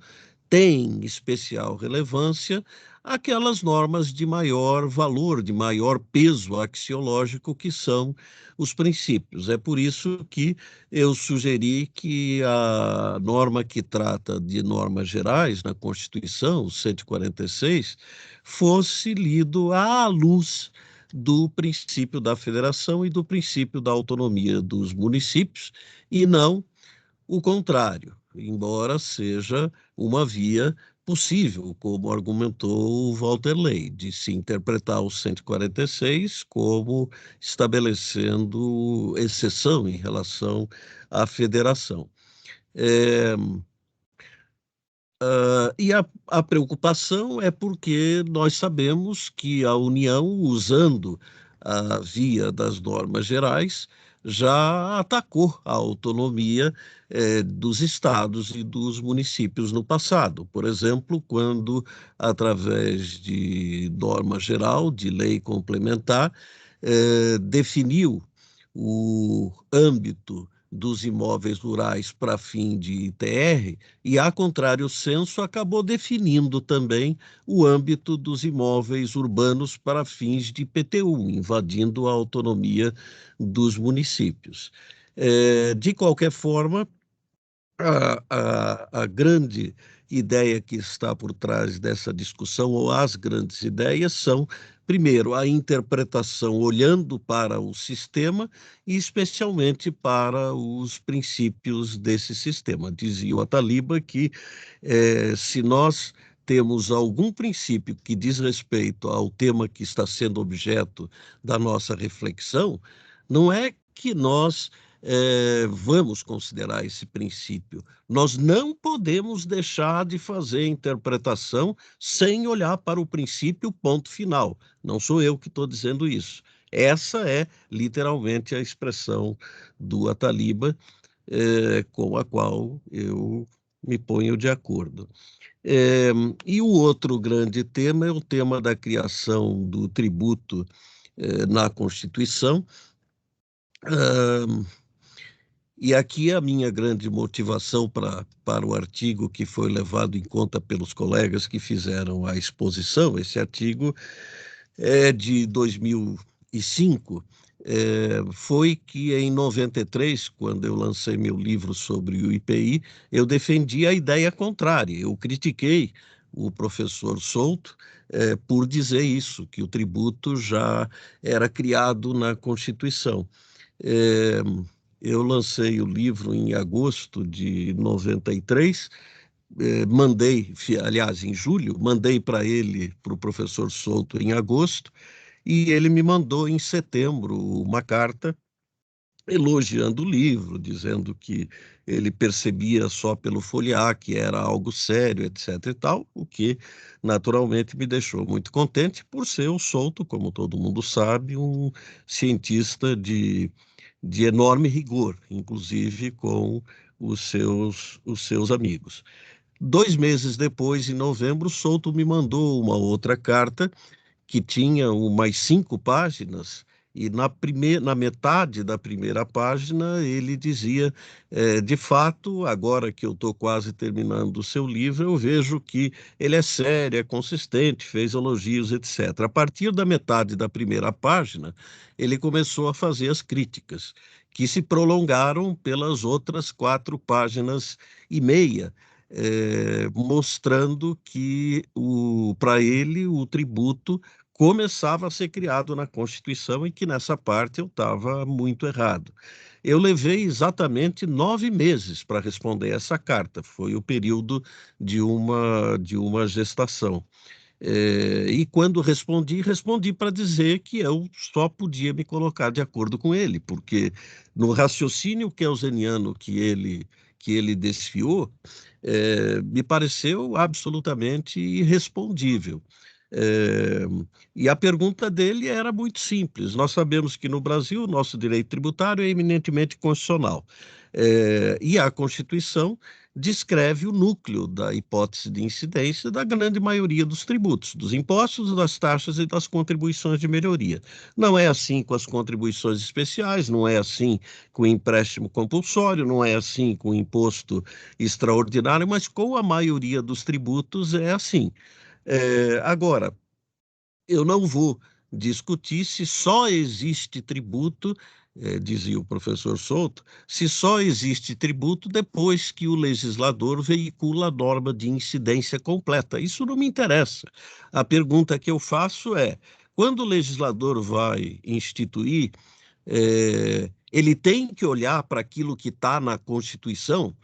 relevância aquelas normas de maior valor, de maior peso axiológico, que são os princípios. É por isso que eu sugeri que a norma que trata de normas gerais na Constituição, 146, fosse lido à luz do princípio da federação e do princípio da autonomia dos municípios, e não o contrário, embora seja uma via possível, como argumentou o Walter Ley, de se interpretar o 146 como estabelecendo exceção em relação à federação. E a preocupação é porque nós sabemos que a União, usando a via das normas gerais, já atacou a autonomia dos estados e dos municípios no passado. Por exemplo, quando, através de norma geral, de lei complementar, definiu o âmbito dos imóveis rurais para fim de ITR, e, a contrário senso, acabou definindo também o âmbito dos imóveis urbanos para fins de IPTU, invadindo a autonomia dos municípios. De qualquer forma, a grande ideia que está por trás dessa discussão, ou as grandes ideias, são, primeiro, a interpretação olhando para o sistema e especialmente para os princípios desse sistema. Dizia o Ataliba que se nós temos algum princípio que diz respeito ao tema que está sendo objeto da nossa reflexão, não é que nós vamos considerar esse princípio. Nós não podemos deixar de fazer interpretação sem olhar para o princípio, ponto final. Não sou eu que estou dizendo isso. Essa é literalmente a expressão do Ataliba, com a qual eu me ponho de acordo. E o outro grande tema é o tema da criação do tributo na Constituição. E aqui a minha grande motivação para o artigo que foi levado em conta pelos colegas que fizeram a exposição. Esse artigo é de 2005, foi que em 93, quando eu lancei meu livro sobre o IPI, eu defendi a ideia contrária. Eu critiquei o professor Souto por dizer isso, que o tributo já era criado na Constituição. Eu lancei o livro em agosto de 93, mandei, aliás, em julho, mandei para ele, para o professor Souto, em agosto, e ele me mandou em setembro uma carta elogiando o livro, dizendo que ele percebia só pelo folhear que era algo sério, etc. e tal, o que naturalmente me deixou muito contente por ser o Souto, como todo mundo sabe, um cientista de enorme rigor, inclusive com os seus amigos. 2 meses depois, em novembro, Souto me mandou uma outra carta que tinha umas 5 páginas, e na metade da primeira página ele dizia, de fato, agora que eu estou quase terminando o seu livro, eu vejo que ele é sério, é consistente, fez elogios, etc. A partir da metade da primeira página, ele começou a fazer as críticas, que se prolongaram pelas outras 4 páginas e meia, mostrando que para ele o tributo começava a ser criado na Constituição e que nessa parte eu estava muito errado. Eu levei exatamente 9 meses para responder essa carta, foi o período de uma gestação. E quando respondi para dizer que eu só podia me colocar de acordo com ele, porque no raciocínio keynesiano que ele desfiou, me pareceu absolutamente irrespondível. É, e a pergunta dele era muito simples. Nós sabemos que no Brasil o nosso direito tributário é eminentemente constitucional. E a Constituição descreve o núcleo da hipótese de incidência da grande maioria dos tributos, dos impostos, das taxas e das contribuições de melhoria. Não é assim com as contribuições especiais, não é assim com o empréstimo compulsório, não é assim com o imposto extraordinário, mas com a maioria dos tributos é assim. Agora, eu não vou discutir se só existe tributo, dizia o professor Souto, se só existe tributo depois que o legislador veicula a norma de incidência completa. Isso não me interessa. A pergunta que eu faço é: quando o legislador vai instituir, ele tem que olhar para aquilo que está na Constituição,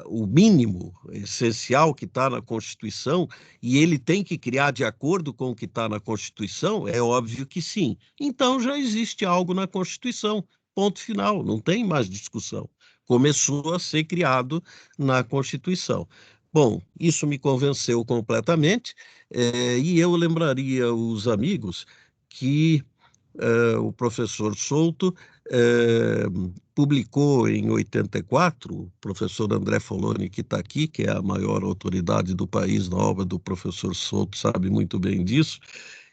o mínimo essencial que está na Constituição, e ele tem que criar de acordo com o que está na Constituição? É óbvio que sim. Então já existe algo na Constituição, ponto final, não tem mais discussão. Começou a ser criado na Constituição. Bom, isso me convenceu completamente, e eu lembraria os amigos que o professor Souto publicou em 84, o professor André Foloni, que está aqui, que é a maior autoridade do país na obra do professor Souto, sabe muito bem disso.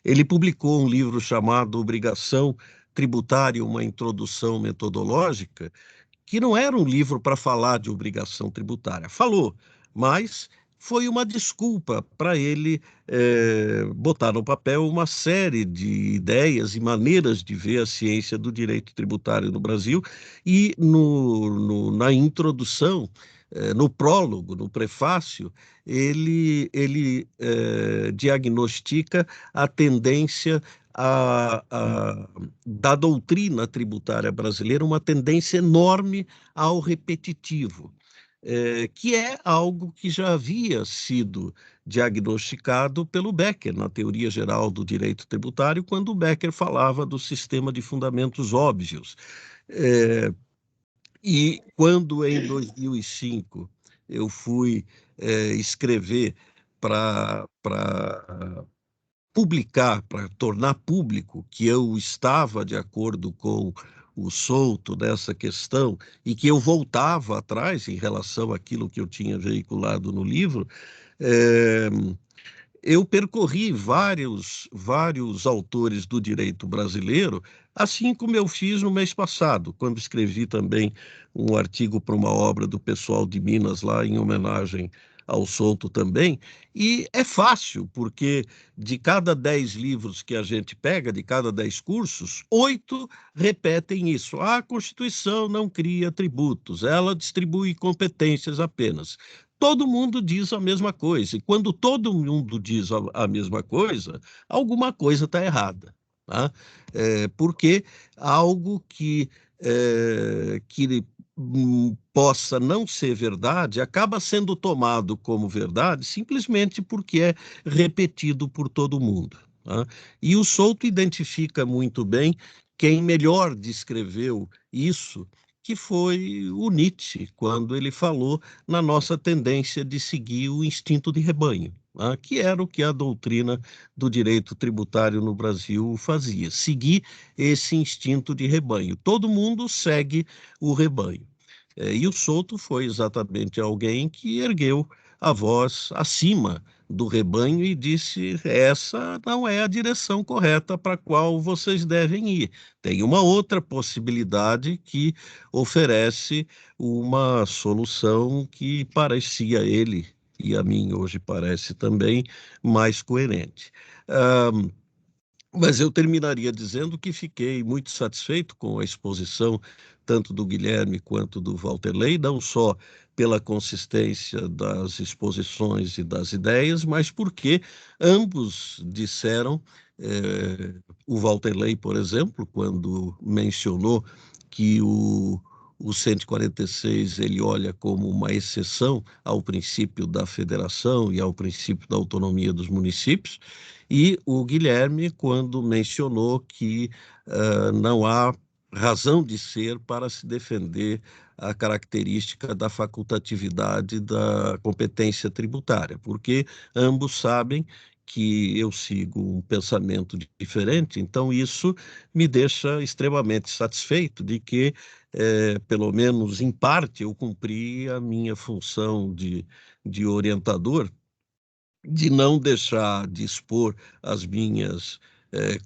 Ele publicou um livro chamado Obrigação Tributária, uma introdução metodológica, que não era um livro para falar de obrigação tributária. Falou, mas foi uma desculpa para ele botar no papel uma série de ideias e maneiras de ver a ciência do direito tributário no Brasil, e na introdução, no prólogo, no prefácio, ele diagnostica a tendência da doutrina tributária brasileira, uma tendência enorme ao repetitivo, que é algo que já havia sido diagnosticado pelo Becker, na Teoria Geral do Direito Tributário, quando o Becker falava do sistema de fundamentos óbvios. E quando, em 2005, eu fui escrever para publicar, para tornar público que eu estava de acordo com o Souto dessa questão e que eu voltava atrás em relação àquilo que eu tinha veiculado no livro, eu percorri vários autores do direito brasileiro, assim como eu fiz no mês passado, quando escrevi também um artigo para uma obra do pessoal de Minas, lá em homenagem ao Souto também, e é fácil, porque de cada 10 livros que a gente pega, de cada 10 cursos, 8 repetem isso. A Constituição não cria tributos, ela distribui competências apenas. Todo mundo diz a mesma coisa, e quando todo mundo diz a mesma coisa, alguma coisa está errada. Tá? Porque algo que possa não ser verdade acaba sendo tomado como verdade simplesmente porque é repetido por todo mundo. Tá? E o Souto identifica muito bem quem melhor descreveu isso, que foi o Nietzsche, quando ele falou na nossa tendência de seguir o instinto de rebanho, tá? Que era o que a doutrina do direito tributário no Brasil fazia, seguir esse instinto de rebanho. Todo mundo segue o rebanho. E o Souto foi exatamente alguém que ergueu a voz acima do rebanho e disse: essa não é a direção correta para a qual vocês devem ir. Tem uma outra possibilidade que oferece uma solução que parecia a ele, e a mim hoje parece também, mais coerente. Mas eu terminaria dizendo que fiquei muito satisfeito com a exposição tanto do Guilherme quanto do Vanderlei, não só pela consistência das exposições e das ideias, mas porque ambos disseram, o Vanderlei, por exemplo, quando mencionou que o 146 ele olha como uma exceção ao princípio da federação e ao princípio da autonomia dos municípios, e o Guilherme, quando mencionou que não há razão de ser para se defender a característica da facultatividade da competência tributária, porque ambos sabem que eu sigo um pensamento diferente, então isso me deixa extremamente satisfeito de que, pelo menos em parte, eu cumpri a minha função de orientador, de não deixar de expor as minhas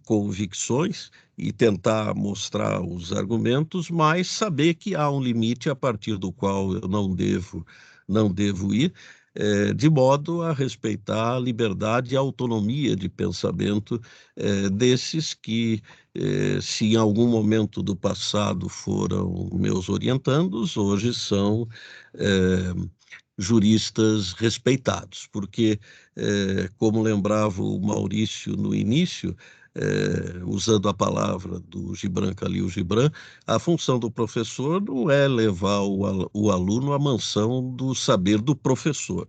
convicções e tentar mostrar os argumentos, mas saber que há um limite a partir do qual eu não devo ir, de modo a respeitar a liberdade e a autonomia de pensamento desses que, se em algum momento do passado foram meus orientandos, hoje são juristas respeitados, porque, como lembrava o Maurício no início, usando a palavra do Gibran Khalil Gibran, a função do professor não é levar o aluno à mansão do saber do professor,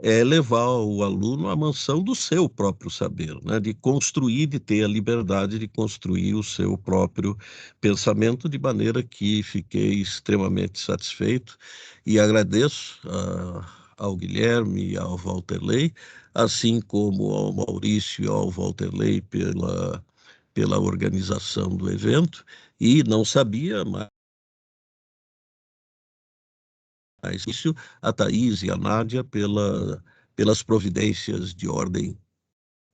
é levar o aluno à mansão do seu próprio saber, né? De construir, de ter a liberdade de construir o seu próprio pensamento, de maneira que fiquei extremamente satisfeito e agradeço ao Guilherme e ao Vanderlei, assim como ao Maurício e ao Vanderlei pela organização do evento, e não sabia, mas isso, a Thaís e a Nádia pelas providências de ordem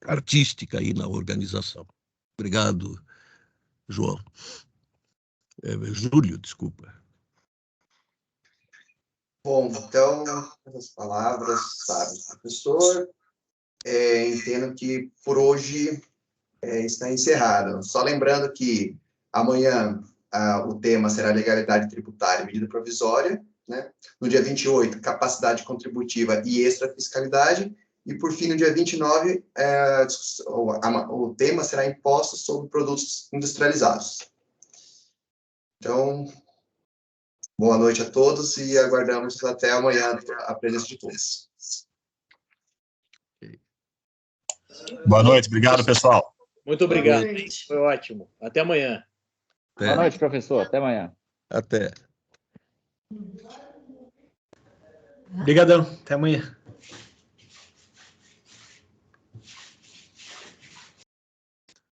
artística aí na organização. Obrigado, João. Júlio, desculpa. Bom, então, essas palavras, sabe, professor, entendo que por hoje está encerrado. Só lembrando que amanhã o tema será legalidade tributária e medida provisória, né? No dia 28, capacidade contributiva e extrafiscalidade, e por fim, no dia 29, o tema será impostos sobre produtos industrializados. Então, boa noite a todos e aguardamos até amanhã a presença de todos. Boa noite, obrigado, pessoal. Muito obrigado, foi ótimo. Até amanhã. Boa noite, professor. Até amanhã. Até. Obrigadão. Até amanhã.